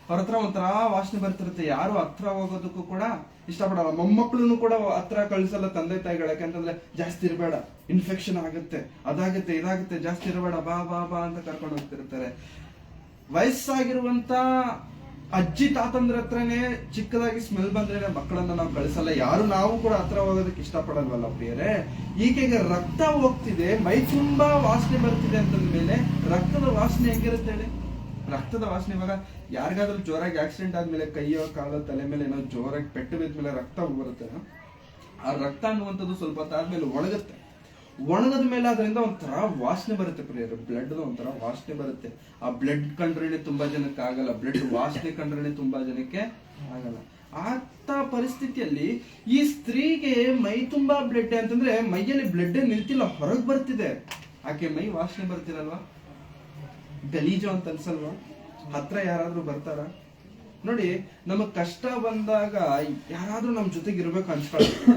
ಅವ್ರ ಹತ್ರ ಒಂಥರ ವಾಸನೆ ಬರ್ತಿರುತ್ತೆ. ಯಾರು ಹತ್ರ ಹೋಗೋದಕ್ಕೂ ಕೂಡ ಇಷ್ಟಪಡಲ್ಲ. ಮೊಮ್ಮಕ್ಕಳನ್ನು ಕೂಡ ಹತ್ರ ಕಳ್ಸಲ್ಲ ತಂದೆ ತಾಯಿಗಳು. ಯಾಕಂತಂದ್ರೆ ಜಾಸ್ತಿ ಇರಬೇಡ, ಇನ್ಫೆಕ್ಷನ್ ಆಗುತ್ತೆ, ಅದಾಗುತ್ತೆ, ಇದಾಗುತ್ತೆ, ಜಾಸ್ತಿ ಇರಬೇಡ, ಬಾ ಬಾ ಬಾ ಅಂತ ಕರ್ಕೊಂಡು ಹೋಗ್ತಿರ್ತಾರೆ. ವಯಸ್ಸಾಗಿರುವಂತ ಅಜ್ಜಿ ತಾತಂದ್ರ ಹತ್ರನೇ ಚಿಕ್ಕದಾಗಿ ಸ್ಮೆಲ್ ಬಂದ್ರೆ ಮಕ್ಕಳನ್ನ ನಾವು ಕಳಿಸಲ್ಲ. ನಾವು ಕೂಡ ಹತ್ರ ಹೋಗೋದಕ್ಕೆ ಇಷ್ಟಪಡಲ್ವಲ್ಲ ಪ್ರಿಯರೇ? ಈಕೆಗೆ ರಕ್ತ ಹೋಗ್ತಿದೆ, ಮೈ ತುಂಬಾ ವಾಸನೆ ಬರ್ತಿದೆ ಅಂತಂದ್ಮೇಲೆ ರಕ್ತದ ವಾಸನೆ ಹೆಂಗಿರುತ್ತೆ ಹೇಳಿ? ರಕ್ತದ ವಾಸನೆ ಇವಾಗ ಯಾರಿಗಾದ್ರೂ ಜೋರಾಗಿ ಆಕ್ಸಿಡೆಂಟ್ ಆದ್ಮೇಲೆ ಕೈಯೋ ಕಾಲೋ ತಲೆ ಮೇಲೆ ಏನೋ ಜೋರಾಗಿ ಪೆಟ್ಟು ಬಿದ್ಮೇಲೆ ರಕ್ತ ಬರುತ್ತೆ. ಆ ರಕ್ತ ಅನ್ನುವಂಥದ್ದು ಸ್ವಲ್ಪ ಹೊತ್ತಾದ್ಮೇಲೆ ಒಣಗುತ್ತೆ. ಒಣಗದ ಮೇಲೆ ಅದರಿಂದ ಒಂಥರ ವಾಸನೆ ಬರುತ್ತೆ ಪ್ರಿಯರು. ಬ್ಲಡ್ ಒಂಥರ ವಾಸನೆ ಬರುತ್ತೆ. ಆ ಬ್ಲಡ್ ಕಂಡ್ರೇನೆ ತುಂಬಾ ಜನಕ್ಕೆ ಆಗಲ್ಲ, ಬ್ಲಡ್ ವಾಸನೆ ಕಂಡ್ರೇನೆ ತುಂಬಾ ಜನಕ್ಕೆ ಆಗಲ್ಲ. ಅಂತ ಪರಿಸ್ಥಿತಿಯಲ್ಲಿ ಈ ಸ್ತ್ರೀಗೆ ಮೈ ತುಂಬಾ ಬ್ಲಡ್ ಅಂತಂದ್ರೆ ಮೈಯಲ್ಲಿ ಬ್ಲಡ್ ನಿಲ್ತಿಲ್ಲ, ಹೊರಗೆ ಬರ್ತಿದೆ. ಆಕೆ ಮೈ ವಾಸನೆ ಬರ್ತಿರಲ್ವಾ? ಗಲೀಜು ಅಂತ ಅನ್ಸಲ್ವಾ? ಹತ್ರ ಯಾರಾದ್ರೂ ಬರ್ತಾರ? ನೋಡಿ, ನಮಗ್ ಕಷ್ಟ ಬಂದಾಗ ಯಾರಾದ್ರೂ ನಮ್ ಜೊತೆಗೆ ಇರ್ಬೇಕು ಅನ್ಸ್ಕೊಳ್ತೀವಿ.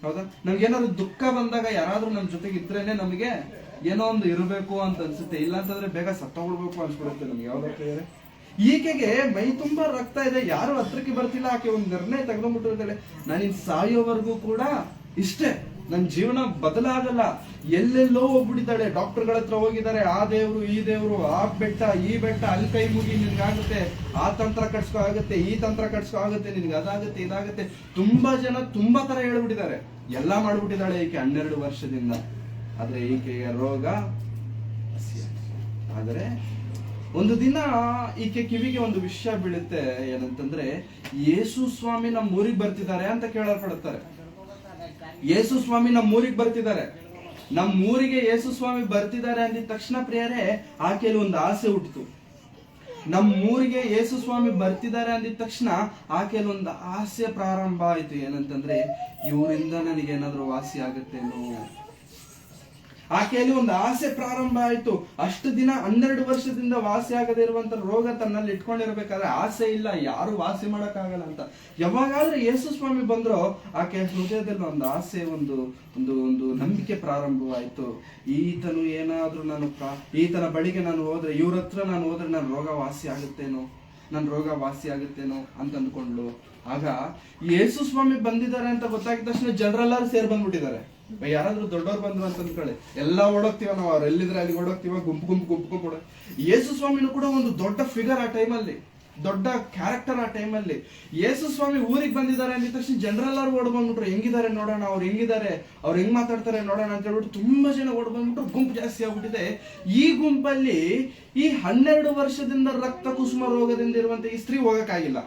ಹೌದಾ? ನಮ್ಗೇನಾದ್ರು ದುಃಖ ಬಂದಾಗ ಯಾರಾದ್ರೂ ನಮ್ ಜೊತೆಗೆ ಇದ್ರೇನೆ ನಮಗೆ ಏನೋ ಒಂದು ಇರಬೇಕು ಅಂತ ಅನ್ಸುತ್ತೆ. ಇಲ್ಲ ಅಂತಂದ್ರೆ ಬೇಗ ಸತ್ತೋಗ್ಬಿಡ್ಬೇಕು ಅನ್ಸ್ಬಿಡುತ್ತೆ ನಮ್ಗೆ. ಯಾವ್ದಾದ್ರೆ ಈಕೆಗೆ ಮೈ ತುಂಬಾ ರಕ್ತ ಇದೆ, ಯಾರು ಹತ್ರಕ್ಕೆ ಬರ್ತಿಲ್ಲ. ಆಕೆ ಒಂದು ನಿರ್ಣಯ ತೆಗೆದುಬಿಟ್ಟಿರ್ತಾಳೆ, ನಾನಿನ್ ಸಾಯೋವರೆಗೂ ಕೂಡ ಇಷ್ಟೇ, ನನ್ನ ಜೀವನ ಬದಲಾಗಲ್ಲ. ಎಲ್ಲೆಲ್ಲೋ ಹೋಗ್ಬಿಟ್ಟಿದ್ದಾಳೆ. ಡಾಕ್ಟರ್ಗಳ ಹತ್ರ ಹೋಗಿದ್ದಾರೆ, ಆ ದೇವ್ರು ಈ ದೇವ್ರು, ಆ ಬೆಟ್ಟ ಈ ಬೆಟ್ಟ, ಅಲ್ಲಿ ಕೈ ಮುಗಿ ನಿನ್ಗಾಗುತ್ತೆ, ಆ ತಂತ್ರ ಕಟ್ಸ್ಕೊ ಆಗುತ್ತೆ, ಈ ತಂತ್ರ ಕಟ್ಸ್ಕೊ ಆಗುತ್ತೆ, ನಿನ್ಗೆ ಅದಾಗುತ್ತೆ ಇದಾಗುತ್ತೆ. ತುಂಬಾ ಜನ ತುಂಬಾ ತರ ಹೇಳ್ಬಿಟ್ಟಿದ್ದಾರೆ, ಎಲ್ಲಾ ಮಾಡ್ಬಿಟ್ಟಿದ್ದಾಳೆ ಈಕೆ 12 ವರ್ಷದಿಂದ. ಆದ್ರೆ ಈಕೆಗೆ ರೋಗ. ಆದ್ರೆ ಒಂದು ದಿನ ಈಕೆ ಕಿವಿಗೆ ಒಂದು ವಿಷಯ ಬೀಳುತ್ತೆ. ಏನಂತಂದ್ರೆ, ಯೇಸು ಸ್ವಾಮಿ ನಮ್ಮ ಊರಿಗೆ ಬರ್ತಿದ್ದಾರೆ ಅಂತ ಕೇಳಲ್ಪಡುತ್ತಾರೆ. ಯೇಸು ಸ್ವಾಮಿ ನಮ್ಮ ಊರಿಗೆ ಬರ್ತಿದ್ದಾರೆ. ನಮ್ಮ ಊರಿಗೆ ಯೇಸು ಸ್ವಾಮಿ ಬರ್ತಿದ್ದಾರೆ ಅಂದಿದ ತಕ್ಷಣ ಪ್ರಿಯರೇ ಆಕೆಯಲ್ಲಿ ಒಂದು ಆಸೆ ಹುಟ್ಟಿತು. ನಮ್ಮ ಊರಿಗೆ ಯೇಸು ಸ್ವಾಮಿ ಬರ್ತಿದ್ದಾರೆ ಅಂದಿದ ತಕ್ಷಣ ಆಕೆಯಲ್ಲಿ ಒಂದು ಆಸೆ ಪ್ರಾರಂಭ ಆಯ್ತು. ಏನಂತಂದ್ರೆ, ಇವರಿಂದ ನನಗೆ ಏನಾದ್ರೂ ವಾಸಿ ಆಗುತ್ತೇನೋ. ಆಕೆಯಲ್ಲಿ ಒಂದು ಆಸೆ ಪ್ರಾರಂಭ ಆಯ್ತು. ಅಷ್ಟು ದಿನ 12 ವರ್ಷದಿಂದ ವಾಸಿ ಆಗದೆ ಇರುವಂತ ರೋಗ ತನ್ನಲ್ಲಿ ಇಟ್ಕೊಂಡಿರ್ಬೇಕಾದ್ರೆ ಆಸೆ ಇಲ್ಲ, ಯಾರು ವಾಸಿ ಮಾಡಕ್ಕಾಗಲ್ಲ ಅಂತ. ಯಾವಾಗಾದ್ರೆ ಯೇಸು ಸ್ವಾಮಿ ಬಂದ್ರೋ ಆಕೆ ಹೃದಯದಲ್ಲಿ ಒಂದು ಆಸೆ, ಒಂದು ಒಂದು ಒಂದು ನಂಬಿಕೆ ಪ್ರಾರಂಭವಾಯ್ತು. ಈತನು ಏನಾದ್ರೂ ಈತನ ಬಳಿಗೆ ನಾನು ಹೋದ್ರೆ, ಇವ್ರ ಹತ್ರ ನಾನು ಹೋದ್ರೆ ನನ್ನ ರೋಗ ವಾಸಿ ಆಗುತ್ತೇನೋ, ನನ್ನ ರೋಗ ವಾಸಿ ಆಗುತ್ತೇನೋ ಅಂತ ಅಂದ್ಕೊಂಡ್ಲು. ಆಗ ಯೇಸು ಸ್ವಾಮಿ ಬಂದಿದ್ದಾರೆ ಅಂತ ಗೊತ್ತಾಗಿದ ತಕ್ಷಣ ಜನರೆಲ್ಲರೂ ಸೇರ್ ಬಂದ್ಬಿಟ್ಟಿದ್ದಾರೆ. ಯಾರಾದ್ರೂ ದೊಡ್ಡವ್ರು ಬಂದ್ರು ಅಂತ ಅಂದ್ಕೊಳ್ಳಿ, ಎಲ್ಲಾ ಓಡೋಗ್ತೀವ ನಾವು, ಅವ್ರು ಎಲ್ಲಿದ್ರೆ ಅಲ್ಲಿ ಓಡೋಗ್ತೀವ, ಗುಂಪು ಕೂಡ. ಯೇಸು ಸ್ವಾಮಿನೂ ಕೂಡ ಒಂದು ದೊಡ್ಡ ಫಿಗರ್ ಆ ಟೈಮಲ್ಲಿ, ದೊಡ್ಡ ಕ್ಯಾರೆಕ್ಟರ್ ಆ ಟೈಮಲ್ಲಿ. ಯೇಸು ಸ್ವಾಮಿ ಊರಿಗೆ ಬಂದಿದ್ದಾರೆ ಅಂದಿದ ತಕ್ಷಣ ಜನರೆಲ್ಲರೂ ಓಡ್ ಬಂದ್ಬಿಟ್ರು. ಹೆಂಗಿದ್ದಾರೆ ನೋಡೋಣ, ಅವ್ರು ಹೆಂಗಿದ್ದಾರೆ, ಅವ್ರು ಹೆಂಗ್ ಮಾತಾಡ್ತಾರೆ ನೋಡೋಣ ಅಂತ ಹೇಳ್ಬಿಟ್ಟು ತುಂಬಾ ಜನ ಓಡ್ ಬಂದ್ಬಿಟ್ರು. ಗುಂಪು ಜಾಸ್ತಿ ಆಗ್ಬಿಟ್ಟಿದೆ. ಈ ಗುಂಪಲ್ಲಿ ಈ 12 ವರ್ಷದಿಂದ ರಕ್ತ ಕುಸುಮ ರೋಗದಿಂದ ಇರುವಂತ ಈ ಸ್ತ್ರೀ ಹೋಗಕ್ಕಾಗಿಲ್ಲ.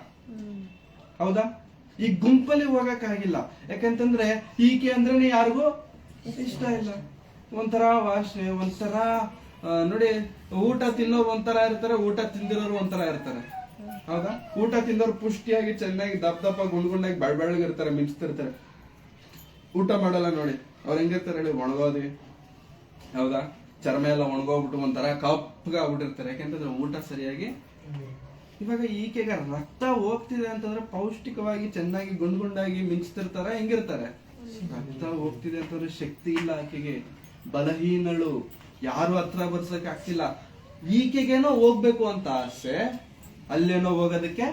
ಹೌದಾ? ಈ ಗುಂಪಲ್ಲಿ ಹೋಗಕ್ಕಾಗಿಲ್ಲ. ಯಾಕಂತಂದ್ರೆ ಈಕೆ ಅಂದ್ರೆ ಯಾರಿಗೂ ಇಷ್ಟ ಇಲ್ಲ. ಒಂಥರ ವಾಸನೆ, ಒಂಥರ ನೋಡಿ, ಊಟ ತಿನ್ನೋರು ಒಂಥರ ಇರ್ತಾರೆ, ಊಟ ತಿಂದಿರೋರು ಒಂಥರ ಇರ್ತಾರೆ. ಹೌದಾ? ಊಟ ತಿಂದವ್ರು ಪುಷ್ಟಿಯಾಗಿ ಚೆನ್ನಾಗಿ ದಪ್ಪ ಗುಂಡ್ಗುಂಡಾಗಿ ಬೆಳ್ಳಗಿರ್ತಾರೆ, ಮಿಂಚ್ತಿರ್ತಾರೆ. ಊಟ ಮಾಡಲ್ಲ ನೋಡಿ, ಅವ್ರು ಹೆಂಗಿರ್ತಾರೆ ಹೇಳಿ, ಒಣಗೋದಿ, ಹೌದಾ? ಚರ್ಮ ಎಲ್ಲ ಒಣಗೋಗ್ಬಿಟ್ಟು ಒಂಥರ ಕಪ್ಪಗೆ ಆಗ್ಬಿಟ್ಟಿರ್ತಾರೆ. ಯಾಕೆಂತಂದ್ರೆ ಊಟ ಸರಿಯಾಗಿ. ಇವಾಗ ಈಕೆಗೆ ರಕ್ತ ಹೋಗ್ತಿದೆ ಅಂತಂದ್ರೆ ಪೌಷ್ಟಿಕವಾಗಿ ಚೆನ್ನಾಗಿ ಗುಂಡ್ಗುಂಡಾಗಿ ಮಿಂಚ್ತಿರ್ತಾರ, ಹೆಂಗಿರ್ತಾರೆ? ರಕ್ತ ಹೋಗ್ತಿದೆ ಅಂತಂದ್ರೆ ಶಕ್ತಿ ಇಲ್ಲ ಆಕೆಗೆ, ಬಲಹೀನಳು, ಯಾರು ಹತ್ರ ಬರ್ಸಕ್ ಆಗ್ತಿಲ್ಲ. ಈಕೆಗೇನೋ ಹೋಗ್ಬೇಕು ಅಂತ ಆಸೆ, ಅಲ್ಲೇನೋ ಹೋಗೋದಕ್ಕೆ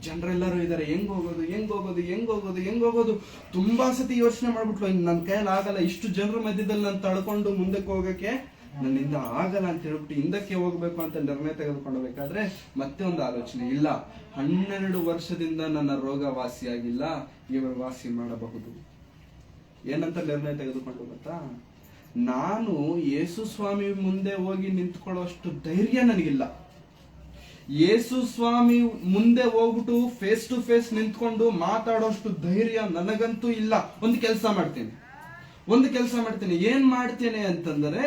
ಜನರೆಲ್ಲರೂ ಇದಾರೆ. ಹೆಂಗ್ ಹೋಗೋದು ಹೆಂಗ್ ಹೋಗೋದು ಹೆಂಗ್ ಹೋಗೋದು ಹೆಂಗ್ ಹೋಗೋದು ತುಂಬಾ ಸತಿ ಯೋಚನೆ ಮಾಡ್ಬಿಟ್ಲು. ನನ್ನ ಕೈಯಲ್ಲಿ ಆಗಲ್ಲ, ಇಷ್ಟು ಜನರ ಮಧ್ಯದಲ್ಲಿ ನಾನು ತಳ್ಕೊಂಡು ಮುಂದಕ್ಕೆ ಹೋಗಕ್ಕೆ ನನ್ನಿಂದ ಆಗಲ್ಲ ಅಂತ ಹೇಳ್ಬಿಟ್ಟು ಹಿಂದಕ್ಕೆ ಹೋಗ್ಬೇಕು ಅಂತ ನಿರ್ಣಯ ತೆಗೆದುಕೊಂಡಬೇಕಾದ್ರೆ ಮತ್ತೆ ಒಂದು ಆಲೋಚನೆ, ಇಲ್ಲ 12 ವರ್ಷದಿಂದ ನನ್ನ ರೋಗ ವಾಸಿಯಾಗಿಲ್ಲ, ಇವರು ವಾಸಿ ಮಾಡಬಹುದು. ಏನಂತ ನಿರ್ಣಯ ತೆಗೆದುಕೊಂಡು ಗೊತ್ತಾ? ನಾನು ಯೇಸು ಸ್ವಾಮಿ ಮುಂದೆ ಹೋಗಿ ನಿಂತ್ಕೊಳ್ಳೋಷ್ಟು ಧೈರ್ಯ ನನಗಿಲ್ಲ. ಯೇಸು ಸ್ವಾಮಿ ಮುಂದೆ ಹೋಗ್ಬಿಟ್ಟು ಫೇಸ್ ಟು ಫೇಸ್ ನಿಂತ್ಕೊಂಡು ಮಾತಾಡೋಷ್ಟು ಧೈರ್ಯ ನನಗಂತೂ ಇಲ್ಲ. ಒಂದು ಕೆಲಸ ಮಾಡ್ತೀನಿ. ಏನ್ ಮಾಡ್ತೇನೆ ಅಂತಂದ್ರೆ,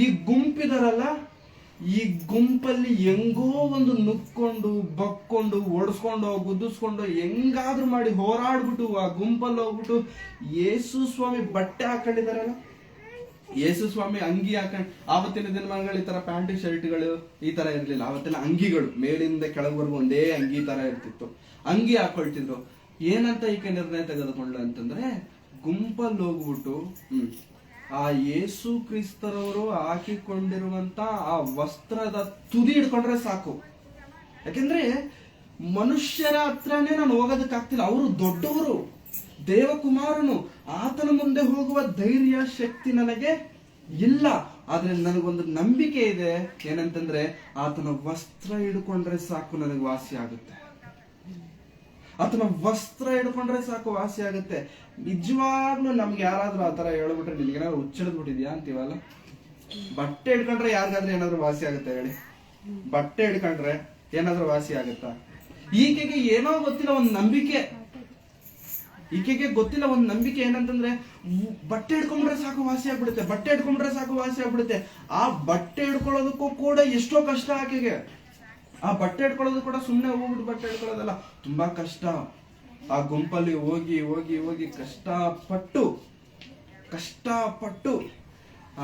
ಈ ಗುಂಪಿದಾರಲ್ಲ, ಈ ಗುಂಪಲ್ಲಿ ಹೆಂಗೋ ಒಂದು ನುಕ್ಕೊಂಡು ಬಕ್ಕೊಂಡು ಓಡಿಸ್ಕೊಂಡು ಗುದ್ದಿಸ್ಕೊಂಡು ಹೆಂಗಾದ್ರೂ ಮಾಡಿ ಹೋರಾಡ್ಬಿಟ್ಟು ಆ ಗುಂಪಲ್ಲಿ ಹೋಗ್ಬಿಟ್ಟು ಯೇಸು ಸ್ವಾಮಿ ಬಟ್ಟೆ ಹಾಕೊಂಡಿದಾರಲ್ಲ, ಯೇಸು ಸ್ವಾಮಿ ಅಂಗಿ ಹಾಕೊಂಡ್, ಆವತ್ತಿನ ದಿನಮಾನಗಳು ಈ ತರ ಪ್ಯಾಂಟ್ ಶರ್ಟ್ಗಳು ಈ ತರ ಇರ್ಲಿಲ್ಲ. ಆವತ್ತಿನ ಅಂಗಿಗಳು ಮೇಲಿಂದ ಕೆಳಗವರೆಗೂ ಒಂದೇ ಅಂಗಿ ತರ ಇರ್ತಿತ್ತು, ಅಂಗಿ ಹಾಕೊಳ್ತಿದ್ರು. ಏನಂತ ಈಕೆ ನಿರ್ಣಯ ತೆಗೆದುಕೊಂಡ್ಲು ಅಂತಂದ್ರೆ, ಗುಂಪಲ್ಲಿ ಹೋಗ್ಬಿಟ್ಟು ಆ ಯೇಸು ಕ್ರಿಸ್ತರವರು ಹಾಕಿಕೊಂಡಿರುವಂತ ಆ ವಸ್ತ್ರದ ತುದಿ ಹಿಡ್ಕೊಂಡ್ರೆ ಸಾಕು. ಯಾಕೆಂದ್ರೆ ಮನುಷ್ಯರ ಹತ್ರನೇ ನಾನು ಹೋಗೋದಕ್ಕಾಗ್ತಿಲ್ಲ, ಅವರು ದೊಡ್ಡವರು, ದೇವಕುಮಾರನು, ಆತನ ಮುಂದೆ ಹೋಗುವ ಧೈರ್ಯ ಶಕ್ತಿ ನನಗೆ ಇಲ್ಲ. ಆದ್ರೆ ನನಗೊಂದು ನಂಬಿಕೆ ಇದೆ, ಏನಂತಂದ್ರೆ ಆತನ ವಸ್ತ್ರ ಹಿಡ್ಕೊಂಡ್ರೆ ಸಾಕು ನನಗೆ ವಾಸಿ ಆಗುತ್ತೆ. ಆತನ ವಸ್ತ್ರ ಹಿಡ್ಕೊಂಡ್ರೆ ಸಾಕು ವಾಸಿ ಆಗುತ್ತೆ. ನಿಜವಾಗ್ಲೂ ನಮ್ಗೆ ಯಾರಾದ್ರೂ ಆತರ ಹೇಳ್ಬಿಟ್ರೆ ನಿನ್ಗೇನಾದ್ರು ಹುಚ್ಚಿಡ್ಬಿಟ್ಟಿದ್ಯಾ ಅಂತೀವಲ್ಲ. ಬಟ್ಟೆ ಹಿಡ್ಕೊಂಡ್ರೆ ಯಾರಿಗಾದ್ರೂ ಏನಾದ್ರು ವಾಸಿ ಆಗುತ್ತೆ ಹೇಳಿ? ಬಟ್ಟೆ ಹಿಡ್ಕೊಂಡ್ರೆ ಏನಾದ್ರೂ ವಾಸಿ ಆಗುತ್ತಾ? ಈಕೆಗೆ ಏನೋ ಗೊತ್ತಿಲ್ಲ ಒಂದು ನಂಬಿಕೆ, ಈಕೆಗೆ ಗೊತ್ತಿಲ್ಲ ಒಂದು ನಂಬಿಕೆ ಏನಂತಂದ್ರೆ, ಬಟ್ಟೆ ಹಿಡ್ಕೊಂಡ್ರೆ ಸಾಕು ವಾಸಿ ಆಗ್ಬಿಡುತ್ತೆ, ಬಟ್ಟೆ ಹಿಡ್ಕೊಂಡ್ರೆ ಸಾಕು ವಾಸಿ ಆಗ್ಬಿಡುತ್ತೆ. ಆ ಬಟ್ಟೆ ಹಿಡ್ಕೊಳ್ಳೋದಕ್ಕೂ ಕೂಡ ಎಷ್ಟೋ ಕಷ್ಟ ಆಕೆಗೆ. ಆ ಬಟ್ಟೆ ಹಿಡ್ಕೊಳ್ಳೋದು ಕೂಡ ಸುಮ್ಮನೆ ಹೋಗ್ಬಿಟ್ಟು ಬಟ್ಟೆ ಹಿಡ್ಕೊಳ್ಳೋದಲ್ಲ, ತುಂಬಾ ಕಷ್ಟ. ಆ ಗುಂಪಲ್ಲಿ ಹೋಗಿ ಹೋಗಿ ಹೋಗಿ ಕಷ್ಟಪಟ್ಟು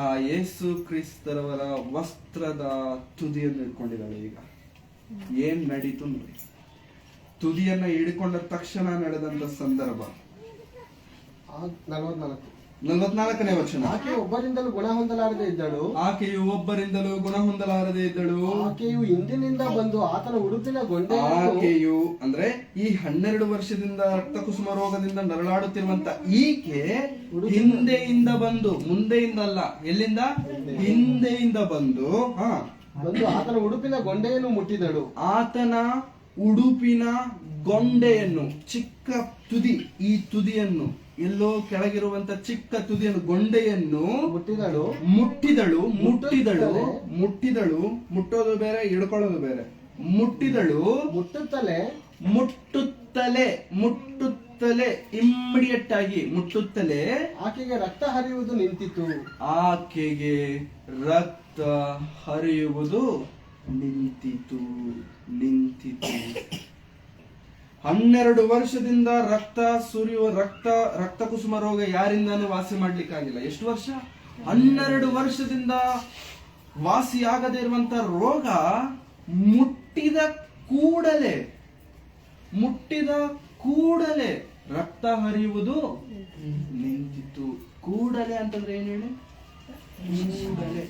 ಆ ಯೇಸು ಕ್ರಿಸ್ತರವರ ವಸ್ತ್ರದ ತುದಿಯನ್ನು ಹಿಡ್ಕೊಂಡಿದ್ದಾಳೆ. ಈಗ ಏನ್ ನಡೀತು ನೋಡಿ, ತುದಿಯನ್ನ ಹಿಡ್ಕೊಂಡ ತಕ್ಷಣ ನಡೆದಂತ ಸಂದರ್ಭ. 44ನೇ ವಚನ. ಆಕೆಯು ಒಬ್ಬರಿಂದಲೂ ಗುಣ ಹೊಂದಲಾರದೆ ಇದ್ದಳು. ಆಕೆಯು ಹಿಂದಿನಿಂದ ಬಂದು ಆತನ ಉಡುಪಿನ ಗೊಂಡೆ. ಆಕೆಯು ಅಂದ್ರೆ ಈ 12 ವರ್ಷದಿಂದ ರಕ್ತಕುಸುಮ ರೋಗದಿಂದ ನರಳಾಡುತ್ತಿರುವಂತ ಈಕೆ ಹಿಂದೆಯಿಂದ ಬಂದು, ಮುಂದೆಯಿಂದ ಅಲ್ಲ, ಎಲ್ಲಿಂದ? ಹಿಂದೆಯಿಂದ ಬಂದು ಆತನ ಉಡುಪಿನ ಗೊಂಡೆಯನ್ನು ಮುಟ್ಟಿದಳು. ಆತನ ಉಡುಪಿನ ಗೊಂಡೆಯನ್ನು, ಚಿಕ್ಕ ತುದಿ, ಈ ತುದಿಯನ್ನು, ಎಲ್ಲೋ ಕೆಳಗಿರುವಂತ ಚಿಕ್ಕ ತುದಿಯನ್ನು, ಗೊಂಡೆಯನ್ನು ಮುಟ್ಟಿದಳು. ಮುಟ್ಟೋದು ಬೇರೆ, ಹಿಡ್ಕೊಳ್ಳೋದು ಬೇರೆ. ಮುಟ್ಟುತ್ತಲೇ ಇಮ್ಮಿಡಿಯೇಟ್ ಆಗಿ ಮುಟ್ಟುತ್ತಲೇ ಆಕೆಗೆ ರಕ್ತ ಹರಿಯುವುದು ನಿಂತಿತು. 12 ವರ್ಷದಿಂದ ರಕ್ತ ಕುಸುಮ ರೋಗ ಯಾರಿಂದಾನು ವಾಸಿ ಮಾಡ್ಲಿಕ್ಕಾಗಿಲ್ಲ. ಎಷ್ಟು ವರ್ಷ? 12 ವರ್ಷದಿಂದ ವಾಸಿ ಆಗದೇ ಇರುವಂತ ರೋಗ ಮುಟ್ಟಿದ ಕೂಡಲೇ ರಕ್ತ ಹರಿಯುವುದು ನಿಂತಿತು. ಕೂಡಲೇ ಅಂತಂದ್ರೆ ಏನ್ ಹೇಳಿ? ಕೂಡಲೇ,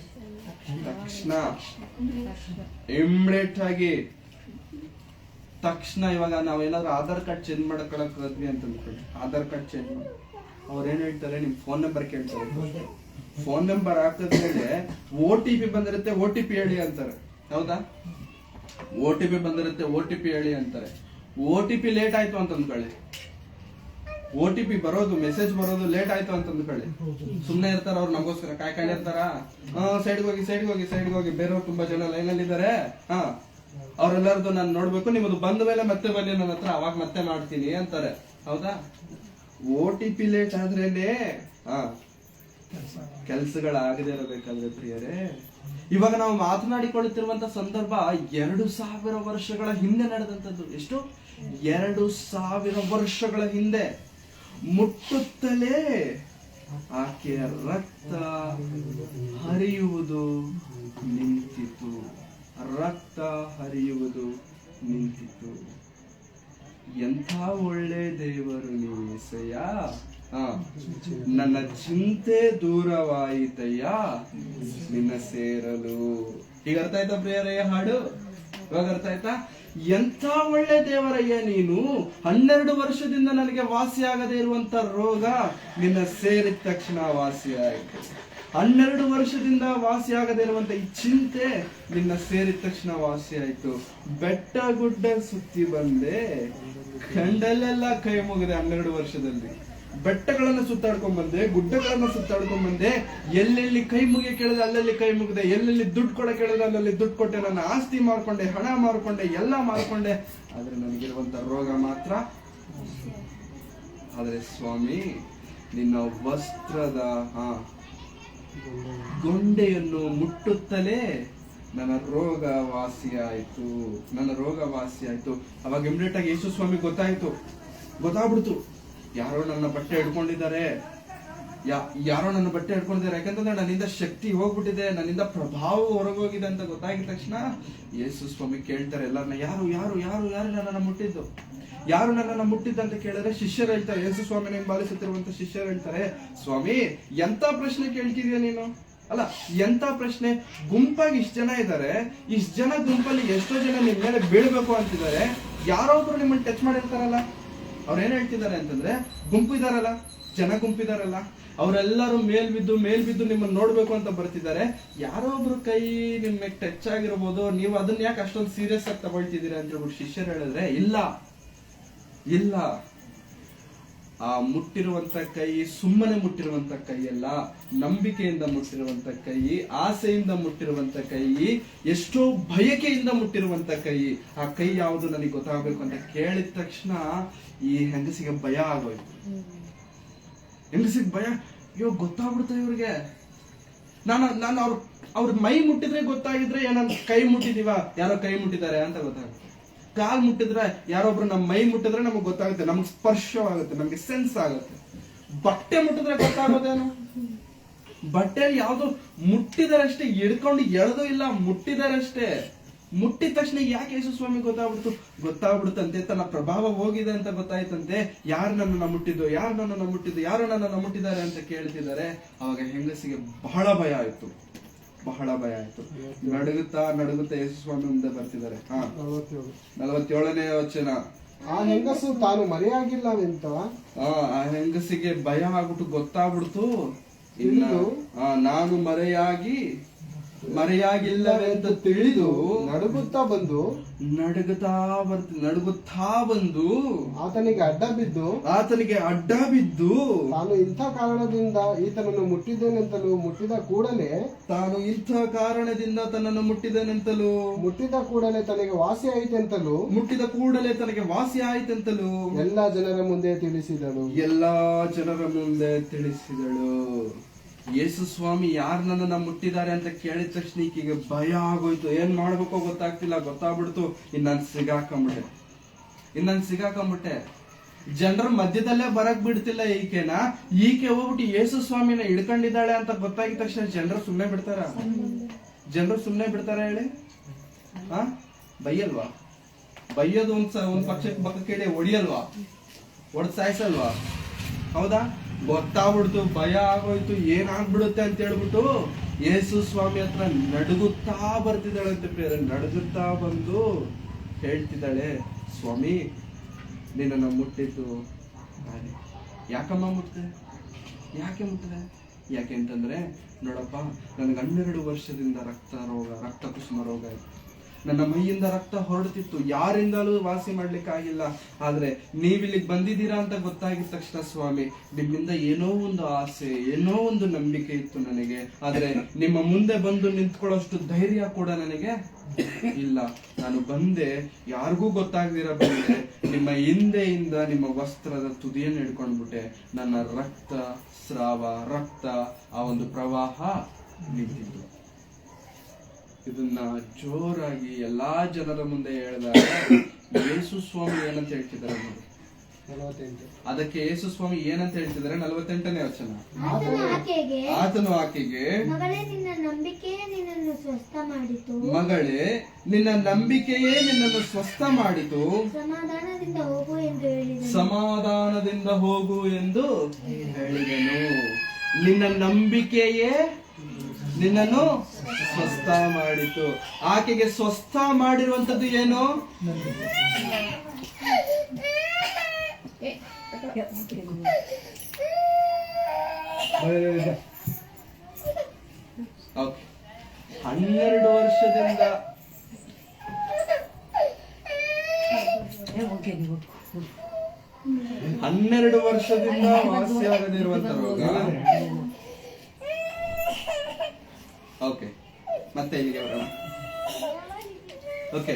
ತಕ್ಷಣ, ಇಮ್ಮಿಡಿಯೇಟ್ ಆಗಿ, ತಕ್ಷಣ. ಇವಾಗ ನಾವೇನಾದ್ರೂ ಆಧಾರ್ ಕಾರ್ಡ್ ಚೇಂಜ್ ಮಾಡಕೊಳಕ್ ಹೋದ್ವಿ ಅಂತ ಅಂದ್ಕೊಳ್ಳಿ, ಆಧಾರ್ ಕಾರ್ಡ್ ಚೇಂಜ್ ಮಾಡಿ ಅವ್ರೇನ್ ಹೇಳ್ತಾರೆ, ನಿಮ್ ಫೋನ್ ನಂಬರ್ ಕೇಳ್ತಾರೆ. ಫೋನ್ ನಂಬರ್ ಹಾಕಿದ್ಮೇಲೆ OTP ಬಂದಿರುತ್ತೆ, OTP ಹೇಳಿ ಅಂತಾರೆ. ಹೌದಾ? OTP ಬಂದಿರುತ್ತೆ, OTP ಹೇಳಿ ಅಂತಾರೆ. OTP ಲೇಟ್ ಆಯ್ತು ಅಂತ ಅಂದ್ಕೊಳ್ಳಿ, OTP ಬರೋದು, ಮೆಸೇಜ್ ಬರೋದು ಲೇಟ್ ಆಯ್ತು ಅಂತ ಅಂದ್ಕೊಳ್ಳಿ, ಸುಮ್ನೆ ಇರ್ತಾರ ಅವ್ರು, ನಮಗೋಸ್ಕರ ಕಾಯ್ಕೊಂಡಿರ್ತಾರ. ಸೈಡ್ಗೆ ಹೋಗಿ ಬೇರೆಯವ್ರು ತುಂಬಾ ಜನ ಲೈನ್ ಅಲ್ಲಿ ಇದಾರೆ, ಅವ್ರೆಲ್ಲರದು ನಾನು ನೋಡ್ಬೇಕು, ನಿಮ್ಮದು ಬಂದ ಮೇಲೆ ಮತ್ತೆ ಬನ್ನಿ ನನ್ನ ಹತ್ರ, ಅವಾಗ ಮತ್ತೆ ಮಾಡ್ತೀನಿ ಅಂತಾರೆ. ಹೌದಾ? OTP ಲೇಟ್ ಆದ್ರೇನೆ ಕೆಲ್ಸಗಳಾಗದೆ ಇರಬೇಕಾದ್ರೆ ಪ್ರಿಯರೇ, ಇವಾಗ ನಾವು ಮಾತನಾಡಿಕೊಳ್ಳುತ್ತಿರುವಂತ ಸಂದರ್ಭ 2000 ವರ್ಷಗಳ ಹಿಂದೆ ನಡೆದಂತದ್ದು. ಎಷ್ಟು? 2000 ವರ್ಷಗಳ ಹಿಂದೆ. ಮುಟ್ಟುತ್ತಲೇ ಆಕೆಯ ರಕ್ತ ಹರಿಯುವುದು ನಿಂತಿತು. ರಕ್ತ ಹರಿಯುವುದು ನಿಂತಿತು. ಎಂಥ ಒಳ್ಳೆ ದೇವರು ನೀಸಯ್ಯ. ನನ್ನ ಚಿಂತೆ ದೂರವಾಯಿತಯ್ಯ ನಿನ್ನ ಸೇರಲು. ಈಗ ಅರ್ಥ ಆಯ್ತಾ ಪ್ರಿಯರೇ ಹಾಡು? ಇವಾಗ ಅರ್ಥ ಆಯ್ತಾ? ಎಂಥ ಒಳ್ಳೆ ದೇವರಯ್ಯ ನೀನು. 12 ವರ್ಷದಿಂದ ನನಗೆ ವಾಸಿ ಆಗದೆ ಇರುವಂತ ರೋಗ ನಿನ್ನ ಸೇರಿದ ತಕ್ಷಣ ವಾಸಿ ಆಯ್ತು. 12 ವರ್ಷದಿಂದ ವಾಸಿ ಆಗದೆ ಇರುವಂತ ಈ ಚಿಂತೆ ನಿನ್ನ ಸೇರಿದ ತಕ್ಷಣ ವಾಸಿ ಆಯ್ತು. ಬೆಟ್ಟ ಗುಡ್ಡ ಸುತ್ತಿ ಬಂದೆ, ಕಂಡಲ್ಲೆಲ್ಲ ಕೈ ಮುಗಿದೆ. 12 ವರ್ಷದಲ್ಲಿ ಬೆಟ್ಟಗಳನ್ನ ಸುತ್ತಾಡ್ಕೊಂಡ್ ಬಂದೆ, ಗುಡ್ಡಗಳನ್ನ ಸುತ್ತಾಡ್ಕೊಂಡ್ ಬಂದೆ. ಎಲ್ಲೆಲ್ಲಿ ಕೈ ಮುಗಿಯ ಕೇಳಿದ್ರೆ ಅಲ್ಲಲ್ಲಿ ಕೈ ಮುಗಿದೆ, ಎಲ್ಲೆಲ್ಲಿ ದುಡ್ಡು ಕೊಡ ಕೇಳಿದ್ರೆ ಅಲ್ಲಲ್ಲಿ ದುಡ್ಡು ಕೊಟ್ಟೆ, ನನ್ನ ಆಸ್ತಿ ಮಾರ್ಕೊಂಡೆ, ಹಣ ಮಾರ್ಕೊಂಡೆ, ಎಲ್ಲ ಮಾರ್ಕೊಂಡೆ. ಆದ್ರೆ ನನಗಿರುವಂತ ರೋಗ ಮಾತ್ರ. ಆದ್ರೆ ಸ್ವಾಮಿ ನಿನ್ನ ವಸ್ತ್ರದ ಗೊಂಡೆಯನ್ನು ಮುಟ್ಟುತ್ತಲೇ ನನ್ನ ರೋಗ ವಾಸಿಯಾಯಿತು. ನನ್ನ ರೋಗ ವಾಸಿಯಾಯಿತು. ಅವಾಗ ಇಮಿಡಿಯೇಟ್ ಆಗಿ ಯೇಸು ಸ್ವಾಮಿ ಗೊತ್ತಾಗ್ಬಿಡ್ತು, ಯಾರೋ ನನ್ನ ಬಟ್ಟೆ ಹಿಡ್ಕೊಂಡಿದ್ದಾರೆ, ಯಾರೋ ನನ್ನ ಬಟ್ಟೆ ಹಿಡ್ಕೊಂಡಿದ್ದಾರೆ. ಯಾಕಂತಂದ್ರೆ ನನ್ನಿಂದ ಶಕ್ತಿ ಹೋಗ್ಬಿಟ್ಟಿದೆ, ನನ್ನಿಂದ ಪ್ರಭಾವ ಹೊರಗೋಗಿದೆ ಅಂತ ಗೊತ್ತಾಗಿದ ತಕ್ಷಣ ಯೇಸು ಸ್ವಾಮಿ ಕೇಳ್ತಾರೆ ಎಲ್ಲರನ್ನ, ಯಾರು ಯಾರು ಯಾರು ಯಾರು ನನ್ನನ್ನು ಮುಟ್ಟಿದ್ದು, ಯಾರು ನನ್ನನ್ನು ಮುಟ್ಟಿದ್ದ ಅಂತ ಕೇಳಿದ್ರೆ ಶಿಷ್ಯರು ಹೇಳ್ತಾರೆ, ಯೇಸು ಸ್ವಾಮಿನ ಹಿಂಬಾಲಿಸುತ್ತಿರುವಂತ ಶಿಷ್ಯರು ಹೇಳ್ತಾರೆ, ಸ್ವಾಮಿ ಎಂತ ಪ್ರಶ್ನೆ ಕೇಳ್ತಿದ್ಯಾ ನೀನು? ಅಲ್ಲ, ಎಂತ ಪ್ರಶ್ನೆ? ಗುಂಪಾಗಿ ಇಷ್ಟು ಜನ ಇದ್ದಾರೆ, ಇಷ್ಟು ಜನ ಗುಂಪಲ್ಲಿ ಎಷ್ಟೋ ಜನ ನಿಮ್ ಮೇಲೆ ಬೀಳ್ಬೇಕು ಅಂತಿದ್ದಾರೆ, ಯಾರೋ ಒಬ್ರು ನಿಮ್ಮನ್ನ ಟಚ್ ಮಾಡಿರ್ತಾರಲ್ಲ. ಅವ್ರು ಏನ್ ಹೇಳ್ತಿದ್ದಾರೆ ಅಂತಂದ್ರೆ, ಗುಂಪಿದಾರಲ್ಲ, ಜನ ಗುಂಪಿದಾರಲ್ಲ, ಅವರೆಲ್ಲರೂ ಮೇಲ್ಬಿದ್ದು ನಿಮ್ಮನ್ನ ನೋಡ್ಬೇಕು ಅಂತ ಬರ್ತಿದ್ದಾರೆ. ಯಾರೋ ಒಬ್ರು ಕೈ ನಿಮ್ಗೆ ಟಚ್ ಆಗಿರ್ಬೋದು, ನೀವು ಅದನ್ನ ಯಾಕೆ ಅಷ್ಟೊಂದು ಸೀರಿಯಸ್ ಆಗಿ ತಗೊಳ್ತಿದ್ದೀರಾ ಅಂತ ಹೇಳ್ಬಿಟ್ಟು ಶಿಷ್ಯರು ಹೇಳಿದ್ರೆ, ಇಲ್ಲ, ಆ ಮುಟ್ಟಿರುವಂತ ಕೈ ಸುಮ್ಮನೆ ಮುಟ್ಟಿರುವಂತ ಕೈ ಅಲ್ಲ, ನಂಬಿಕೆಯಿಂದ ಮುಟ್ಟಿರುವಂತ ಕೈ, ಆಸೆಯಿಂದ ಮುಟ್ಟಿರುವಂತ ಕೈ, ಎಷ್ಟೋ ಬಯಕೆಯಿಂದ ಮುಟ್ಟಿರುವಂತ ಕೈ. ಆ ಕೈ ಯಾವುದು ನನಗೆ ಗೊತ್ತಾಗಬೇಕು ಅಂತ ಕೇಳಿದ ತಕ್ಷಣ ಈ ಹೆಂಗಸಿಗೆ ಭಯ ಆಗೋಯ್ತು. ಹೆಂಗಸಿಗೆ ಭಯ, ಅಯ್ಯೋ ಗೊತ್ತಾಗ್ಬಿಡ್ತಾ ಇವ್ರಿಗೆ, ನಾನು ಅವ್ರ ಮೈ ಮುಟ್ಟಿದ್ರೆ ಗೊತ್ತಾಗಿದ್ರೆ ಏನಂತ, ಕೈ ಮುಟ್ಟಿದೀವ, ಯಾರೋ ಕೈ ಮುಟ್ಟಿದ್ದಾರೆ ಅಂತ ಗೊತ್ತಾಗುತ್ತೆ. ಕಾಲ್ ಮುಟ್ಟಿದ್ರೆ, ಯಾರೊಬ್ರು ನಮ್ಮ ಮೈ ಮುಟ್ಟಿದ್ರೆ ನಮಗ್ ಗೊತ್ತಾಗುತ್ತೆ, ನಮ್ಗೆ ಸ್ಪರ್ಶವಾಗುತ್ತೆ, ನಮ್ಗೆ ಸೆನ್ಸ್ ಆಗುತ್ತೆ. ಬಟ್ಟೆ ಮುಟ್ಟಿದ್ರೆ ಗೊತ್ತಾಗೋದೇನು? ಬಟ್ಟೆಯಲ್ಲಿ ಯಾವ್ದು ಮುಟ್ಟಿದಾರಷ್ಟೇ, ಹಿಡ್ಕೊಂಡು ಎಳೆದು ಇಲ್ಲ, ಮುಟ್ಟಿದಾರಷ್ಟೇ. ಮುಟ್ಟಿದ ತಕ್ಷಣ ಯಾಕೆ ಯೇಸು ಸ್ವಾಮಿ ಗೊತ್ತಾಗ್ಬಿಡುತ್ತಂತೆ, ತನ್ನ ಪ್ರಭಾವ ಹೋಗಿದೆ ಅಂತ ಗೊತ್ತಾಯ್ತಂತೆ. ಯಾರು ನನ್ನನ್ನು ಮುಟ್ಟಿದ್ದು, ಯಾರು ನನ್ನನ್ನು ಮುಟ್ಟಿದ್ದಾರೆ ಅಂತ ಕೇಳ್ತಿದ್ದಾರೆ. ಅವಾಗ ಹೆಂಗಸಿಗೆ ಬಹಳ ಭಯ ಆಯ್ತು. ನಡುಗುತ್ತಾ ಯೇಸು ಸ್ವಾಮಿ ಮುಂದೆ ಬರ್ತಿದ್ದಾರೆ. 47ನೇ ವಚನ. ಆ ಹೆಂಗಸು ತಾನು ಮರೆಯಾಗಿಲ್ಲವೆಂತ ಆ ಹೆಂಗಸಿಗೆ ಭಯ ಆಗ್ಬಿಟ್ಟು ಗೊತ್ತಾಗ್ಬಿಡ್ತು, ನಾನು ಮರೆಯಾಗಿಲ್ಲವೆಂತ ತಿಳಿದು ನಡುಗುತ್ತಾ ಬಂದು ಆತನಿಗೆ ಅಡ್ಡ ಬಿದ್ದು ತಾನು ಇಂಥ ಕಾರಣದಿಂದ ಈತನನ್ನು ಮುಟ್ಟಿದ್ದೇನೆಂತಲೂ, ಮುಟ್ಟಿದ ಕೂಡಲೇ ಮುಟ್ಟಿದ ಕೂಡಲೇ ತನಗೆ ವಾಸಿ ಆಯಿತೆಂತಲೂ ಎಲ್ಲ ಜನರ ಮುಂದೆ ತಿಳಿಸಿದಳು. ಯೇಸು ಸ್ವಾಮಿ ಯಾರು ನನ್ನನ್ನ ಮುಟ್ಟಿದ್ದಾರೆ ಅಂತ ಕೇಳಿದ ತಕ್ಷಣ ಈಕೆಗೆ ಭಯ ಆಗೋಯ್ತು. ಏನ್ ಮಾಡ್ಬೇಕೋ ಗೊತ್ತಾಗ್ಬಿಡ್ತು. ಇನ್ನು ಸಿಗಾಕೊಂಡ್ಬಿಟ್ಟೆ. ಜನರ ಮಧ್ಯದಲ್ಲೇ ಬರಕ್ ಬಿಡ್ತಿಲ್ಲ ಈಕೆ ಹೋಗ್ಬಿಟ್ಟು ಯೇಸು ಸ್ವಾಮಿನ ಹಿಡ್ಕೊಂಡಿದ್ದಾಳೆ ಅಂತ ಗೊತ್ತಾಗಿದ ತಕ್ಷಣ ಜನರು ಸುಮ್ನೆ ಬಿಡ್ತಾರ ಹೇಳಿ? ಬೈಯಲ್ವಾ? ಬೈಯೋದು ಒಂದ್ ಪಕ್ಷಕ್ಕೆ ಪಕ್ಕಕ್ಕೆ ಇಡಿ, ಹೊಡಿಯಲ್ವಾ? ಹೊಡೆದ್ ಸಾಯಿಸಲ್ವಾ? ಹೌದಾ? ಗೊತ್ತಾಗ್ಬಿಡ್ತು, ಭಯ ಆಗೋಯ್ತು, ಏನಾಗ್ಬಿಡುತ್ತೆ ಅಂತ ಹೇಳ್ಬಿಟ್ಟು ಯೇಸು ಸ್ವಾಮಿ ಹತ್ರ ನಡುಗುತ್ತಾ ಬರ್ತಿದ್ದಾಳಂತೆ ಪ್ರಿಯರೇ. ನಡುಗುತ್ತಾ ಬಂದು ಹೇಳ್ತಿದ್ದಾಳೆ, ಸ್ವಾಮಿ ನಿನ್ನನ್ನು ಮುಟ್ಟಿದ್ದು ನಾನೇ. ಯಾಕಮ್ಮ ಮುಟ್ಟಿದೆ? ಯಾಕೆ ಅಂತಂದ್ರೆ, ನೋಡಪ್ಪ, ನನಗೆ 12 ವರ್ಷದಿಂದ ರಕ್ತ ಕುಸುಮ ರೋಗ ಇತ್ತು. ನನ್ನ ಮೈಯಿಂದ ರಕ್ತ ಹೊರಡ್ತಿತ್ತು, ಯಾರಿಂದಲೂ ವಾಸಿ ಮಾಡ್ಲಿಕ್ಕೆ ಆಗಿಲ್ಲ. ಆದ್ರೆ ನೀವಿಲ್ಲಿಗೆ ಬಂದಿದ್ದೀರಾ ಅಂತ ಗೊತ್ತಾಗಿದ ತಕ್ಷಣ ಸ್ವಾಮಿ, ನಿಮ್ಮಿಂದ ಏನೋ ಒಂದು ಆಸೆ, ಏನೋ ಒಂದು ನಂಬಿಕೆ ಇತ್ತು ನನಗೆ. ಆದ್ರೆ ನಿಮ್ಮ ಮುಂದೆ ಬಂದು ನಿಂತ್ಕೊಳ್ಳೋಷ್ಟು ಧೈರ್ಯ ಕೂಡ ನನಗೆ ಇಲ್ಲ. ನಾನು ಬಂದೆ, ಯಾರಿಗೂ ಗೊತ್ತಾಗದಿರ ಬಂದೆ, ನಿಮ್ಮ ಹಿಂದೆಯಿಂದ ನಿಮ್ಮ ವಸ್ತ್ರದ ತುದಿಯನ್ನು ಹಿಡ್ಕೊಂಡ್ಬಿಟ್ಟೆ. ನನ್ನ ರಕ್ತ ಆ ಒಂದು ಪ್ರವಾಹ ನಿಂತಿತ್ತು. ಇದನ್ನ ಜೋರಾಗಿ ಎಲ್ಲಾ ಜನರ ಮುಂದೆ ಹೇಳಿದಾಗ ಯೇಸು ಸ್ವಾಮಿ ಏನಂತ ಹೇಳ್ತಿದ್ದಾರೆ ನೋಡಿ. 48. ಅದಕ್ಕೆ ಯೇಸು ಸ್ವಾಮಿ ಏನಂತ ಹೇಳ್ತಿದ್ದಾರೆ? 48ನೇ ವಚನ. ಆಕೆಗೆ ಆತನು ಆಕೆಗೆ, ಮಗಳೇ ನಿನ್ನ ನಂಬಿಕೆಯೇ ನಿನ್ನನ್ನು ಸ್ವಸ್ಥ ಮಾಡಿತು, ಮಗಳೇ ನಿನ್ನ ನಂಬಿಕೆಯೇ ನಿನ್ನನ್ನು ಸ್ವಸ್ಥ ಮಾಡಿತು, ಸಮಾಧಾನದಿಂದ ಹೋಗು ಎಂದು ಹೇಳಿದನು. ಸಮಾಧಾನದಿಂದ ಹೋಗು ಎಂದು ಹೇಳಿದನು. ನಿನ್ನ ನಂಬಿಕೆಯೇ ನಿನ್ನನ್ನು ಸ್ವಸ್ಥ ಮಾಡಿತು. ಆಕೆಗೆ ಸ್ವಸ್ಥ ಮಾಡಿರುವಂತದ್ದು ಏನು? ಓಕೆ, 12 ವರ್ಷದಿಂದ ವಾಸಿಯಾಗದಿರುವಂತ ರೋಗ. ಓಕೆ, ಮತ್ತೆ ಇಲ್ಲಿಗೆ ಬರೋಣ. ಓಕೆ,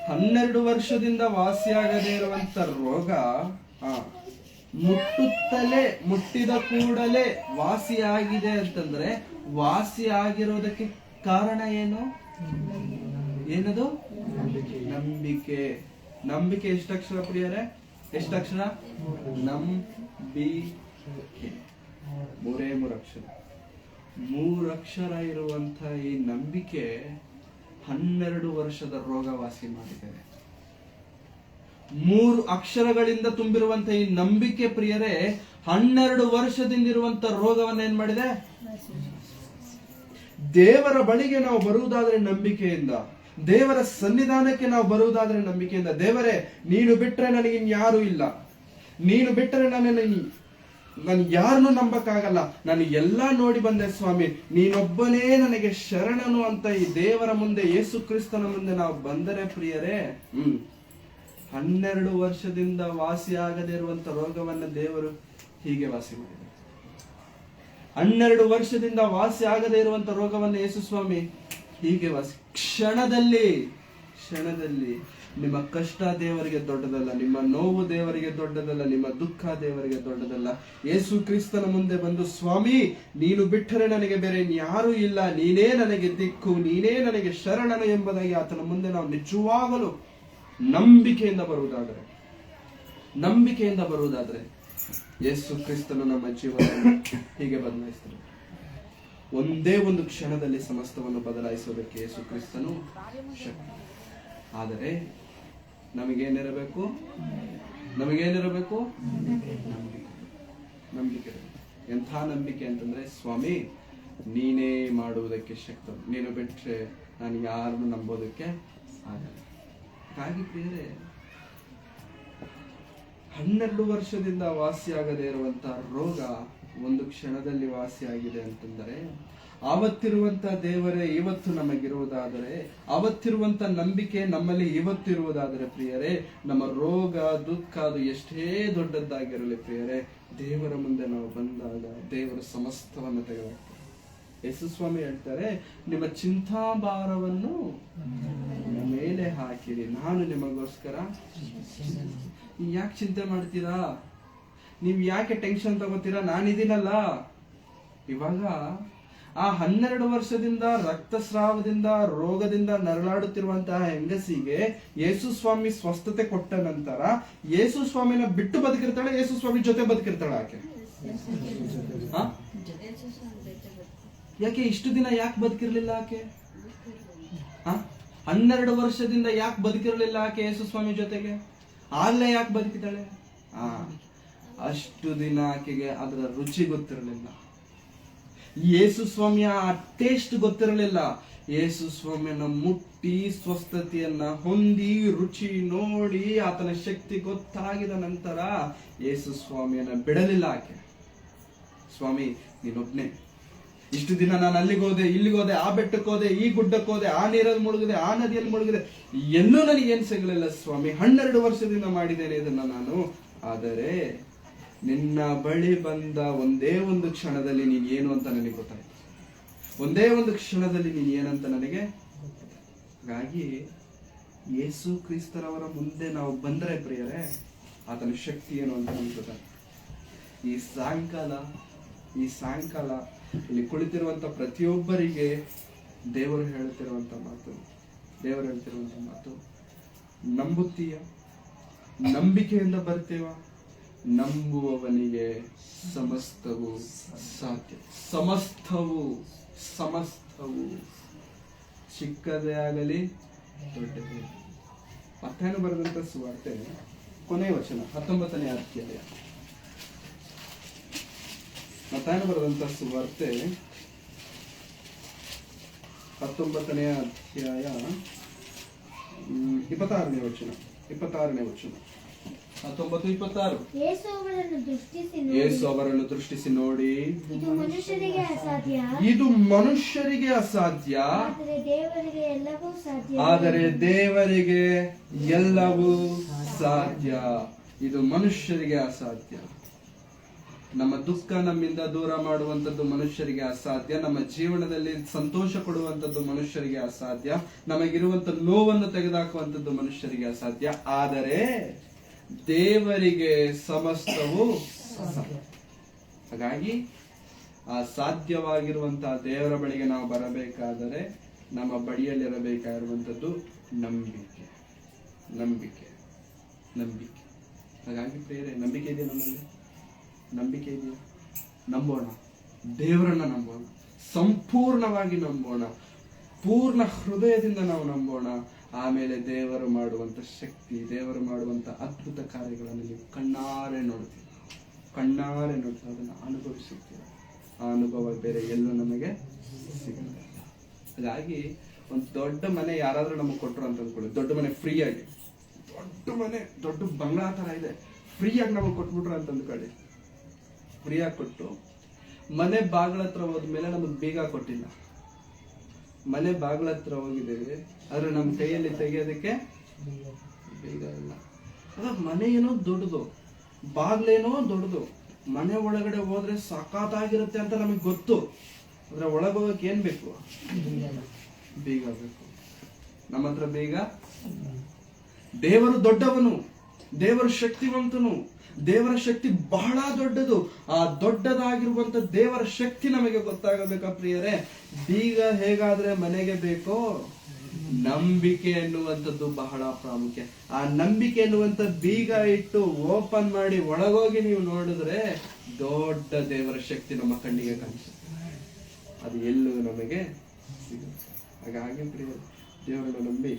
12 ವರ್ಷದಿಂದ ವಾಸಿಯಾಗದೇ ಇರುವಂತ ರೋಗ ಮುಟ್ಟಿದ ಕೂಡಲೇ ವಾಸಿಯಾಗಿದೆ ಅಂತಂದ್ರೆ, ವಾಸಿಯಾಗಿರೋದಕ್ಕೆ ಕಾರಣ ಏನು? ಏನದು? ನಂಬಿಕೆ. ನಂಬಿಕೆ ಎಷ್ಟಕ್ಷರ ಪ್ರಿಯರೇ? ಎಷ್ಟಕ್ಷರ? ನಂಬಿಕೆ. 3 ಅಕ್ಷರ. 3 ಅಕ್ಷರ ಇರುವಂತ ಈ ನಂಬಿಕೆ 12 ವರ್ಷದ ರೋಗ ವಾಸಿ ಮಾಡಿದೆ. 3 ಅಕ್ಷರಗಳಿಂದ ತುಂಬಿರುವಂತ ಈ ನಂಬಿಕೆ ಪ್ರಿಯರೇ 12 ವರ್ಷದಿಂದ ಇರುವಂತ ರೋಗವನ್ನ ಏನ್ ಮಾಡಿದೆ? ದೇವರ ಬಳಿಗೆ ನಾವು ಬರುವುದಾದ್ರೆ ನಂಬಿಕೆಯಿಂದ, ದೇವರ ಸನ್ನಿಧಾನಕ್ಕೆ ನಾವು ಬರುವುದಾದ್ರೆ ನಂಬಿಕೆಯಿಂದ, ದೇವರೇ ನೀನು ಬಿಟ್ರೆ ನನಗೆ ಇನ್ಯಾರೂ ಇಲ್ಲ, ನೀನು ಬಿಟ್ಟರೆ ನಾನು ಯಾರನ್ನು ನಂಬಕ್ಕಾಗಲ್ಲ, ನಾನು ಎಲ್ಲಾ ನೋಡಿ ಬಂದೆ ಸ್ವಾಮಿ, ನೀನೊಬ್ಬನೇ ನನಗೆ ಶರಣನು ಅಂತ ಈ ದೇವರ ಮುಂದೆ, ಯೇಸು ಕ್ರಿಸ್ತನ ಮುಂದೆ ನಾವು ಬಂದರೆ ಪ್ರಿಯರೇ 12 ವರ್ಷದಿಂದ ವಾಸಿ ಆಗದೇ ಇರುವಂತ ರೋಗವನ್ನ ದೇವರು ಹೀಗೆ ವಾಸಿ ಮಾಡಿದ್ದಾರೆ. 12 ವರ್ಷದಿಂದ ವಾಸಿ ಆಗದೇ ಇರುವಂತ ರೋಗವನ್ನ ಯೇಸು ಸ್ವಾಮಿ ಹೀಗೆ ವಾಸಿ, ಕ್ಷಣದಲ್ಲಿ ನಿಮ್ಮ ಕಷ್ಟ ದೇವರಿಗೆ ದೊಡ್ಡದಲ್ಲ, ನಿಮ್ಮ ನೋವು ದೇವರಿಗೆ ದೊಡ್ಡದಲ್ಲ, ನಿಮ್ಮ ದುಃಖ ದೇವರಿಗೆ ದೊಡ್ಡದಲ್ಲ. ಯೇಸು ಕ್ರಿಸ್ತನ ಮುಂದೆ ಬಂದು, ಸ್ವಾಮಿ ನೀನು ಬಿಟ್ಟರೆ ನನಗೆ ಬೇರೆ ಯಾರೂ ಇಲ್ಲ, ನೀನೇ ನನಗೆ ದಿಕ್ಕು, ನೀನೇ ನನಗೆ ಶರಣನು ಎಂಬುದಾಗಿ ಆತನ ಮುಂದೆ ನಾವು ನಿಜವಾಗಲು ನಂಬಿಕೆಯಿಂದ ಬರುವುದಾದ್ರೆ ಯೇಸು ಕ್ರಿಸ್ತನು ನಮ್ಮ ಜೀವನವನ್ನು ಹೀಗೆ ಬದಲಾಯಿಸ್ತಾನೆ. ಒಂದೇ ಒಂದು ಕ್ಷಣದಲ್ಲಿ ಸಮಸ್ತವನ್ನು ಬದಲಾಯಿಸೋದಕ್ಕೆ ಯೇಸು ಕ್ರಿಸ್ತನು ಶಕ್ತಿ. ಆದರೆ ನಮಗೇನಿರಬೇಕು? ನಂಬಿಕೆ. ಎಂಥ ನಂಬಿಕೆ ಅಂತಂದ್ರೆ, ಸ್ವಾಮಿ ನೀನೇ ಮಾಡುವುದಕ್ಕೆ ಶಕ್ತ, ನೀನು ಬಿಟ್ರೆ ನಾನು ಯಾರನ್ನು ನಂಬೋದಕ್ಕೆ ಆಗಲ್ಲ. ಹಾಗಾಗಿ ಪ್ರಿಯರೇ 12 ವರ್ಷದಿಂದ ವಾಸಿಯಾಗದೇ ಇರುವಂತ ರೋಗ ಒಂದು ಕ್ಷಣದಲ್ಲಿ ವಾಸಿಯಾಗಿದೆ ಅಂತಂದರೆ, ಆವತ್ತಿರುವಂತ ದೇವರೇ ಇವತ್ತು ನಮಗಿರುವುದಾದರೆ, ಆವತ್ತಿರುವಂತ ನಂಬಿಕೆ ನಮ್ಮಲ್ಲಿ ಇವತ್ತಿರುವುದಾದರೆ ಪ್ರಿಯರೇ, ನಮ್ಮ ರೋಗ ದುಃಖ ಅದು ಎಷ್ಟೇ ದೊಡ್ಡದ್ದಾಗಿರಲಿ ಪ್ರಿಯರೇ, ದೇವರ ಮುಂದೆ ನಾವು ಬಂದಾಗ ದೇವರು ಸಮಸ್ತವನ್ನು ತೆಗೆದುಹಾಕ್ತಾರೆ. ಯೇಸು ಸ್ವಾಮಿ ಹೇಳ್ತಾರೆ, ನಿಮ್ಮ ಚಿಂತಾಭಾರವನ್ನು ಮೇಲೆ ಹಾಕಿರಿ, ನಾನು ನಿಮಗೋಸ್ಕರ. ಯಾಕೆ ಚಿಂತೆ ಮಾಡ್ತೀರಾ? ನೀವ್ ಯಾಕೆ ಟೆನ್ಷನ್ ತಗೋತೀರಾ? ನಾನಿದ್ದೀನಲ್ಲ. ಇವಾಗ ಆ 12 ವರ್ಷದಿಂದ ರಕ್ತಸ್ರಾವದಿಂದ ರೋಗದಿಂದ ನರಳಾಡುತ್ತಿರುವಂತಹ ಹೆಂಗಸಿಗೆ ಯೇಸು ಸ್ವಾಮಿ ಸ್ವಸ್ಥತೆ ಕೊಟ್ಟ ನಂತರ ಯೇಸು ಸ್ವಾಮಿನ ಬಿಟ್ಟು ಬದುಕಿರ್ತಾಳೆ, ಯೇಸು ಸ್ವಾಮಿ ಜೊತೆ ಬದುಕಿರ್ತಾಳೆ ಆಕೆ. ಯಾಕೆ ಇಷ್ಟು ದಿನ ಯಾಕೆ ಬದುಕಿರ್ಲಿಲ್ಲ ಆಕೆ? 12 ವರ್ಷದಿಂದ ಯಾಕೆ ಬದುಕಿರ್ಲಿಲ್ಲ ಆಕೆ ಯೇಸು ಸ್ವಾಮಿ ಜೊತೆಗೆ? ಆಗ್ಲೇ ಯಾಕೆ ಬದುಕಿದ್ದಾಳೆ? ಅಷ್ಟು ದಿನ ಆಕೆಗೆ ಅದರ ರುಚಿ ಗೊತ್ತಿರಲಿಲ್ಲ, ಯೇಸು ಸ್ವಾಮಿಯ ಆ ಟೇಸ್ಟ್ ಗೊತ್ತಿರಲಿಲ್ಲ. ಯೇಸು ಸ್ವಾಮಿಯನ್ನ ಮುಟ್ಟಿ ಸ್ವಸ್ಥತೆಯನ್ನ ಹೊಂದಿ ರುಚಿ ನೋಡಿ ಆತನ ಶಕ್ತಿ ಗೊತ್ತಾಗಿದ ನಂತರ ಯೇಸು ಸ್ವಾಮಿಯನ್ನ ಬಿಡಲಿಲ್ಲ ಆಕೆ. ಸ್ವಾಮಿ ನೀನೊಬ್ನೇ, ಇಷ್ಟು ದಿನ ನಾನು ಅಲ್ಲಿಗೋದೆ, ಇಲ್ಲಿಗೋದೆ, ಆ ಬೆಟ್ಟಕ್ಕೋದೆ, ಈ ಗುಡ್ಡಕ್ಕೋದೆ, ಆ ನೀರಲ್ಲಿ ಮುಳುಗಿದೆ, ಆ ನದಿಯಲ್ಲಿ ಮುಳುಗಿದೆ, ಎಲ್ಲೂ ನನಗೇನು ಸಿಗಲಿಲ್ಲ ಸ್ವಾಮಿ. 12 ವರ್ಷದಿಂದ ಮಾಡಿದ್ದೇನೆ ಇದನ್ನ ನಾನು. ಆದರೆ ನಿನ್ನ ಬಳಿ ಬಂದ ಒಂದೇ ಒಂದು ಕ್ಷಣದಲ್ಲಿ ನೀನ್ ಏನು ಅಂತ ನನಗೆ ಗೊತ್ತಾಯ್ತು, ಒಂದೇ ಒಂದು ಕ್ಷಣದಲ್ಲಿ ನೀನ್ ಏನಂತ ನನಗೆ. ಹಾಗಾಗಿ ಯೇಸು ಕ್ರಿಸ್ತರವರ ಮುಂದೆ ನಾವು ಬಂದರೆ ಪ್ರಿಯರೇ, ಆತನ ಶಕ್ತಿ ಏನು ಅಂತ ನಮ್ಗೆ ಗೊತ್ತಾಯ್ತು. ಈ ಸಾಯಂಕಾಲ ಇಲ್ಲಿ ಕುಳಿತಿರುವಂತ ಪ್ರತಿಯೊಬ್ಬರಿಗೆ ದೇವರು ಹೇಳ್ತಿರುವಂತ ಮಾತು ನಂಬುತ್ತೀಯ? ನಂಬಿಕೆಯಿಂದ ಬರ್ತೇವ? ನಂಬುವವನಿಗೆ ಸಮಸ್ತವು ಸಾಧ್ಯ. ಸಮಸ್ತವು ಚಿಕ್ಕದೇ ಆಗಲಿ ದೊಡ್ಡದೇ. ಮತ್ತಾಯನು ಬರೆದಂತ ಸುವಾರ್ತೆ ಕೊನೆಯ ವಚನ 19ನೇ ಅಧ್ಯಾಯ. ಮತ್ತಾಯನು ಬರೆದಂತ ಸುವಾರ್ತೆ 19ನೇ ಅಧ್ಯಾಯ 26ನೇ ವಚನ. 19:26. ಯೇಸು ಅವರನ್ನು ದೃಷ್ಟಿಸಿ ನೋಡಿ, ಇದು ಮನುಷ್ಯರಿಗೆ ಅಸಾಧ್ಯ, ಆದರೆ ದೇವರಿಗೆ ಎಲ್ಲವೂ ಸಾಧ್ಯ. ಇದು ಮನುಷ್ಯರಿಗೆ ಅಸಾಧ್ಯ. ನಮ್ಮ ದುಃಖ ನಮ್ಮಿಂದ ದೂರ ಮಾಡುವಂತದ್ದು ಮನುಷ್ಯರಿಗೆ ಅಸಾಧ್ಯ. ನಮ್ಮ ಜೀವನದಲ್ಲಿ ಸಂತೋಷ ಕೊಡುವಂತದ್ದು ಮನುಷ್ಯರಿಗೆ ಅಸಾಧ್ಯ. ನಮಗಿರುವಂತ ನೋವನ್ನು ತೆಗೆದುಹಾಕುವಂತದ್ದು ಮನುಷ್ಯರಿಗೆ ಅಸಾಧ್ಯ. ಆದರೆ ದೇವರಿಗೆ ಸಮಸ್ತವು ಸಾಧ್ಯ. ಹಾಗಾಗಿ ಆ ಸಾಧ್ಯವಾಗಿರುವಂತಹ ದೇವರ ಬಳಿಗೆ ನಾವು ಬರಬೇಕಾದರೆ ನಮ್ಮ ಬಳಿಯಲ್ಲಿರಬೇಕಾಗಿರುವಂತದ್ದು ನಂಬಿಕೆ. ಹಾಗಾಗಿ ಪ್ರಿಯರೇ, ನಂಬಿಕೆ ಇದೆಯಾ ನಮ್ಮಲ್ಲಿ? ನಂಬಿಕೆ ಇದೆಯಾ? ನಂಬೋಣ, ದೇವರನ್ನ ನಂಬೋಣ, ಸಂಪೂರ್ಣವಾಗಿ ನಂಬೋಣ, ಪೂರ್ಣ ಹೃದಯದಿಂದ ನಾವು ನಂಬೋಣ. ಆಮೇಲೆ ದೇವರು ಮಾಡುವಂತ ಶಕ್ತಿ, ದೇವರು ಮಾಡುವಂತ ಅದ್ಭುತ ಕಾರ್ಯಗಳನ್ನು ನೀವು ಕಣ್ಣಾರೆ ನೋಡ್ತೀವಿ, ಅದನ್ನು ಅನುಭವಿಸುತ್ತೀವಿ. ಆ ಅನುಭವ ಬೇರೆ ಎಲ್ಲೂ ನಮಗೆ ಸಿಗಲ್ಲ. ಹಾಗಾಗಿ ಒಂದು ದೊಡ್ಡ ಮನೆ ಯಾರಾದ್ರೂ ನಮಗೆ ಕೊಟ್ಟರು ಅಂತ ಅಂದ್ಕೊಳ್ಳಿ, ದೊಡ್ಡ ಮನೆ ಫ್ರೀಯಾಗಿ, ದೊಡ್ಡ ಬಂಗ್ಲಾ ತರ ಇದೆ, ಫ್ರೀಯಾಗಿ ನಮಗೆ ಕೊಟ್ಬಿಟ್ರು ಅಂತ ಅಂದ್ಕೊಳ್ಳಿ. ಫ್ರೀಯಾಗಿ ಕೊಟ್ಟು ಮನೆ ಬಾಗಿಲ ಹತ್ರ ಹೋದ್ಮೇಲೆ ನಮಗೆ ಬೀಗ ಕೊಟ್ಟಿಲ್ಲ. ಮನೆ ಬಾಗಿಲ ಹತ್ರ ಹೋಗಿದ್ದೇವೆ, ಆದ್ರೆ ನಮ್ಮ ಕೈಯಲ್ಲಿ ತೆಗೆಯೋದಕ್ಕೆ ಬೀಗ ಇಲ್ಲ. ಮನೆ ಏನೋ ದೊಡ್ಡದು, ಬಾಗ್ಲೇನೋ ದೊಡ್ಡದು, ಮನೆ ಒಳಗಡೆ ಹೋದ್ರೆ ಸಖತ್ತಾಗಿರುತ್ತೆ ಅಂತ ನಮಗೆ ಗೊತ್ತು. ಅದ್ರ ಒಳಗೆ ಹೋಗಕ್ಕೆ ಏನ್ ಬೇಕು? ಬೀಗ ಬೇಕು. ನಮ್ಮ ಹತ್ರ ಬೀಗ. ದೇವರು ದೊಡ್ಡವನು, ದೇವರು ಶಕ್ತಿವಂತನು, ದೇವರ ಶಕ್ತಿ ಬಹಳ ದೊಡ್ಡದು. ಆ ದೊಡ್ಡದಾಗಿರುವಂತ ದೇವರ ಶಕ್ತಿ ನಮಗೆ ಗೊತ್ತಾಗಬೇಕಾ ಪ್ರಿಯರೇ? ಬೀಗ ಹೇಗಾದ್ರೆ ಮನೆಗೆ ಬೇಕೋ, ನಂಬಿಕೆ ಎನ್ನುವಂಥದ್ದು ಬಹಳ ಪ್ರಾಮುಖ್ಯ. ಆ ನಂಬಿಕೆ ಎನ್ನುವಂತ ಬೀಗ ಇಟ್ಟು ಓಪನ್ ಮಾಡಿ ಒಳಗೋಗಿ ನೀವು ನೋಡಿದ್ರೆ ದೊಡ್ಡ ದೇವರ ಶಕ್ತಿ ನಮ್ಮ ಕಣ್ಣಿಗೆ ಕಾಣಿಸುತ್ತೆ. ಅದು ಎಲ್ಲೂ ನಮಗೆ ಸಿಗುತ್ತೆ. ಹಾಗಾಗಿ ಪ್ರಿಯರೇ, ದೇವರನ್ನು ನಂಬಿ,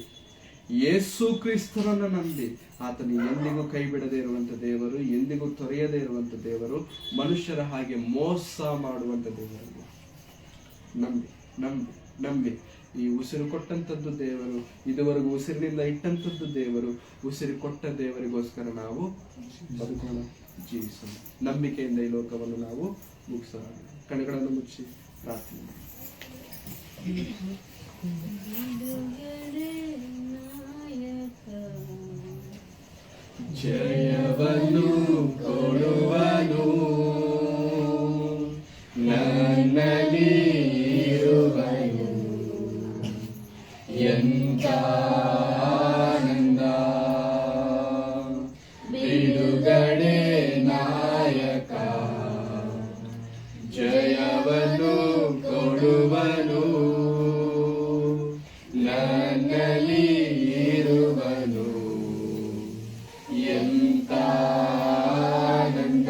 ಯೇಸು ಕ್ರಿಸ್ತನನ್ನ ನಂಬಿ, ಆತನು ಎಂದಿಗೂ ಕೈ ಬಿಡದೆ ಇರುವಂತ ದೇವರು, ಎಂದಿಗೂ ತೊರೆಯದೇ ಇರುವಂತ ದೇವರು, ಮನುಷ್ಯರ ಹಾಗೆ ಮೋಸ ಮಾಡುವಂತ ದೇವರಲ್ಲ. ನಂಬಿ ಈ ಉಸಿರು ಕೊಟ್ಟಂತದ್ದು ದೇವರು, ಇದುವರೆಗೂ ಉಸಿರಿನಿಂದ ಇಟ್ಟಂತದ್ದು ದೇವರು. ಉಸಿರು ಕೊಟ್ಟ ದೇವರಿಗೋಸ್ಕರ ನಾವು ಬದುಕೋಣ, ಜೀವಿಸೋಣ. ನಂಬಿಕೆಯಿಂದ ಈ ಲೋಕವನ್ನು ನಾವು ಮುಗಿಸೋಣ. ಕಣ್ಣುಗಳನ್ನು ಮುಚ್ಚಿ ಪ್ರಾರ್ಥನೆ ಮಾಡಿ. ಜಯವನ್ನು ಕೊಡುವನು ನನ್ನಲ್ಲಿ ಇರುವನು, ಎಂತ ಆನಂದ, ಬಿಡುಗಡೆ ನಾಯಕ. ಜಯವನ್ನು ಕೊಡುವನು ನನ್ನಲ್ಲಿ ಇರುವನು, ಎಂತ ಆನಂದ.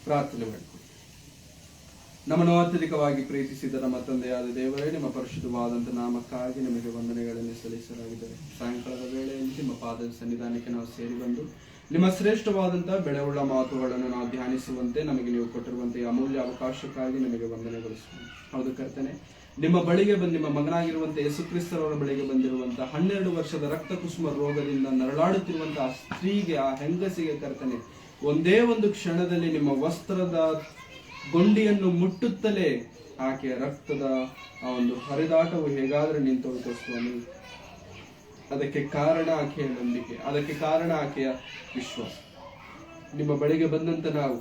ಪ್ರಾರ್ಥನೆ ಮಾಡಿಕೊಳ್ಳಿ. ನಮ್ಮನ್ನು ಅತ್ಯಧಿಕವಾಗಿ ಪ್ರೀತಿಸಿದ ನಮ್ಮ ತಂದೆಯಾದ ದೇವರೇ, ನಿಮ್ಮ ಪರಿಶುದ್ಧವಾದಂಥ ನಾಮಕ್ಕಾಗಿ ನಿಮಗೆ ವಂದನೆಗಳನ್ನು ಸಲ್ಲಿಸಲಾಗಿದ್ದಾರೆ. ಸಾಯಂಕಾಲದ ವೇಳೆಯಲ್ಲಿ ನಿಮ್ಮ ಪಾದದ ಸನ್ನಿಧಾನಕ್ಕೆ ನಾವು ಸೇರಿ ಬಂದು ನಿಮ್ಮ ಶ್ರೇಷ್ಠವಾದಂತಹ ಬೆಳೆಯುಳ್ಳ ಮಾತುಗಳನ್ನು ನಾವು ಧ್ಯಾನಿಸುವಂತೆ ನಮಗೆ ನೀವು ಕೊಟ್ಟಿರುವಂತಹ ಅಮೂಲ್ಯ ಅವಕಾಶಕ್ಕಾಗಿ ನಿಮಗೆ ವಂದನೆಗೊಳಿಸುವ. ಹೌದು ಕರ್ತನೆ, ನಿಮ್ಮ ಬಳಿಗೆ ನಿಮ್ಮ ಮಗನಾಗಿರುವಂತಹ ಯೇಸು ಕ್ರಿಸ್ತರವರ ಬಳಿಗೆ ಬಂದಿರುವಂತಹ 12 ವರ್ಷದ ರಕ್ತ ಕುಸುಮ ರೋಗದಿಂದ ನರಳಾಡುತ್ತಿರುವಂತಹ ಆ ಸ್ತ್ರೀಗೆ, ಆ ಹೆಂಗಸಿಗೆ ಕರ್ತನೆ, ಒಂದೇ ಒಂದು ಕ್ಷಣದಲ್ಲಿ ನಿಮ್ಮ ವಸ್ತ್ರದ ಗೊಂಡಿಯನ್ನು ಮುಟ್ಟುತ್ತಲೇ ಆಕೆಯ ರಕ್ತದ ಆ ಒಂದು ಹರಿದಾಟವು ಹೇಗಾದ್ರೆ ನಿಂತೋಯ್ತು ಸ್ವಾಮಿ. ಅದಕ್ಕೆ ಕಾರಣ ಆಕೆಯ ನಂಬಿಕೆ, ಅದಕ್ಕೆ ಕಾರಣ ಆಕೆಯ ವಿಶ್ವಾಸ. ನಿಮ್ಮ ಬಳಿಗೆ ಬಂದಂತ ನಾವು,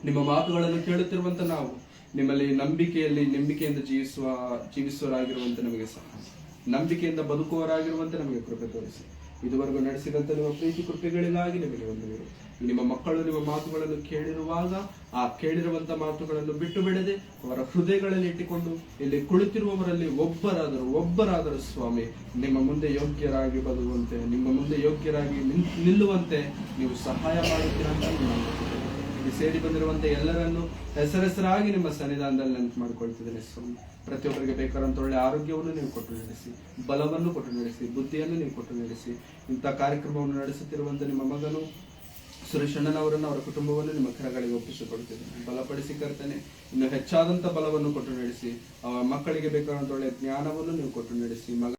ನಿಮ್ಮ ಮಾತುಗಳನ್ನು ಕೇಳುತ್ತಿರುವಂತ ನಾವು, ನಿಮ್ಮಲ್ಲಿ ನಂಬಿಕೆಯಿಂದ ಜೀವಿಸುವರಾಗಿರುವಂತೆ ನಮಗೆ ಸಹಾಯ, ನಂಬಿಕೆಯಿಂದ ಬದುಕುವರಾಗಿರುವಂತೆ ನಮಗೆ ಕೃಪೆ ತೋರಿಸಿ. ಇದುವರೆಗೂ ನಡೆಸಿದಂತ ನಿಮ್ಮ ಪ್ರೀತಿ ಕೃಪೆಗಳಿಗಾಗಿ ನಿಮಗೆ ವಂದನೆಗಳು. ನಿಮ್ಮ ಮಕ್ಕಳು ನಿಮ್ಮ ಮಾತುಗಳನ್ನು ಕೇಳಿರುವಾಗ ಆ ಕೇಳಿರುವಂತ ಮಾತುಗಳನ್ನು ಬಿಟ್ಟು ಬಿಡದೆ ಅವರ ಹೃದಯಗಳಲ್ಲಿ ಇಟ್ಟುಕೊಂಡು ಇಲ್ಲಿ ಕುಳಿತಿರುವವರಲ್ಲಿ ಒಬ್ಬರಾದರೂ ಸ್ವಾಮಿ ನಿಮ್ಮ ಮುಂದೆ ಯೋಗ್ಯರಾಗಿ ಬದುಕುವಂತೆ, ನಿಮ್ಮ ಮುಂದೆ ಯೋಗ್ಯರಾಗಿ ನಿಲ್ಲುವಂತೆ ನೀವು ಸಹಾಯ ಮಾಡುತ್ತೀರಾ ಅಂತ ನಾನು ನಂಬುತ್ತೇನೆ. ಇಲ್ಲಿ ಸೇರಿ ಬಂದಿರುವಂತ ಎಲ್ಲರನ್ನು ಹೆಸರಾಗಿ ನಿಮ್ಮ ಸನ್ನಿಧಾನದಲ್ಲಿ ನೆನಪು ಮಾಡಿಕೊಳ್ತಿದ್ದೇನೆ ಸ್ವಾಮಿ. ಪ್ರತಿಯೊಬ್ಬರಿಗೆ ಬೇಕಾದಂತ ಒಳ್ಳೆ ಆರೋಗ್ಯವನ್ನು ನೀವು ಕೊಟ್ಟು ನಡೆಸಿ, ಬಲವನ್ನು ಕೊಟ್ಟು ನಡೆಸಿ, ಬುದ್ಧಿಯನ್ನು ನೀವು ಕೊಟ್ಟು ನಡೆಸಿ. ಇಂಥ ಕಾರ್ಯಕ್ರಮವನ್ನು ನಡೆಸುತ್ತಿರುವಂತ ನಿಮ್ಮ ಮಗನು ಸುರೇಶ್ ಅಣ್ಣನವರನ್ನು, ಅವರ ಕುಟುಂಬವನ್ನು ನಿಮ್ಮ ಕರಗಳಿಗೆ ಒಪ್ಪಿಸಿಕೊಡ್ತಿದ್ದೇನೆ. ಬಲಪಡಿಸಿ ಕರ್ತೇನೆ. ಇನ್ನು ಹೆಚ್ಚಾದಂತ ಬಲವನ್ನು ಕೊಟ್ಟು ನಡೆಸಿ, ಅವರ ಮಕ್ಕಳಿಗೆ ಬೇಕಾದಂತ ಒಳ್ಳೆ ಜ್ಞಾನವನ್ನು ನೀವು ಕೊಟ್ಟು ನಡೆಸಿ.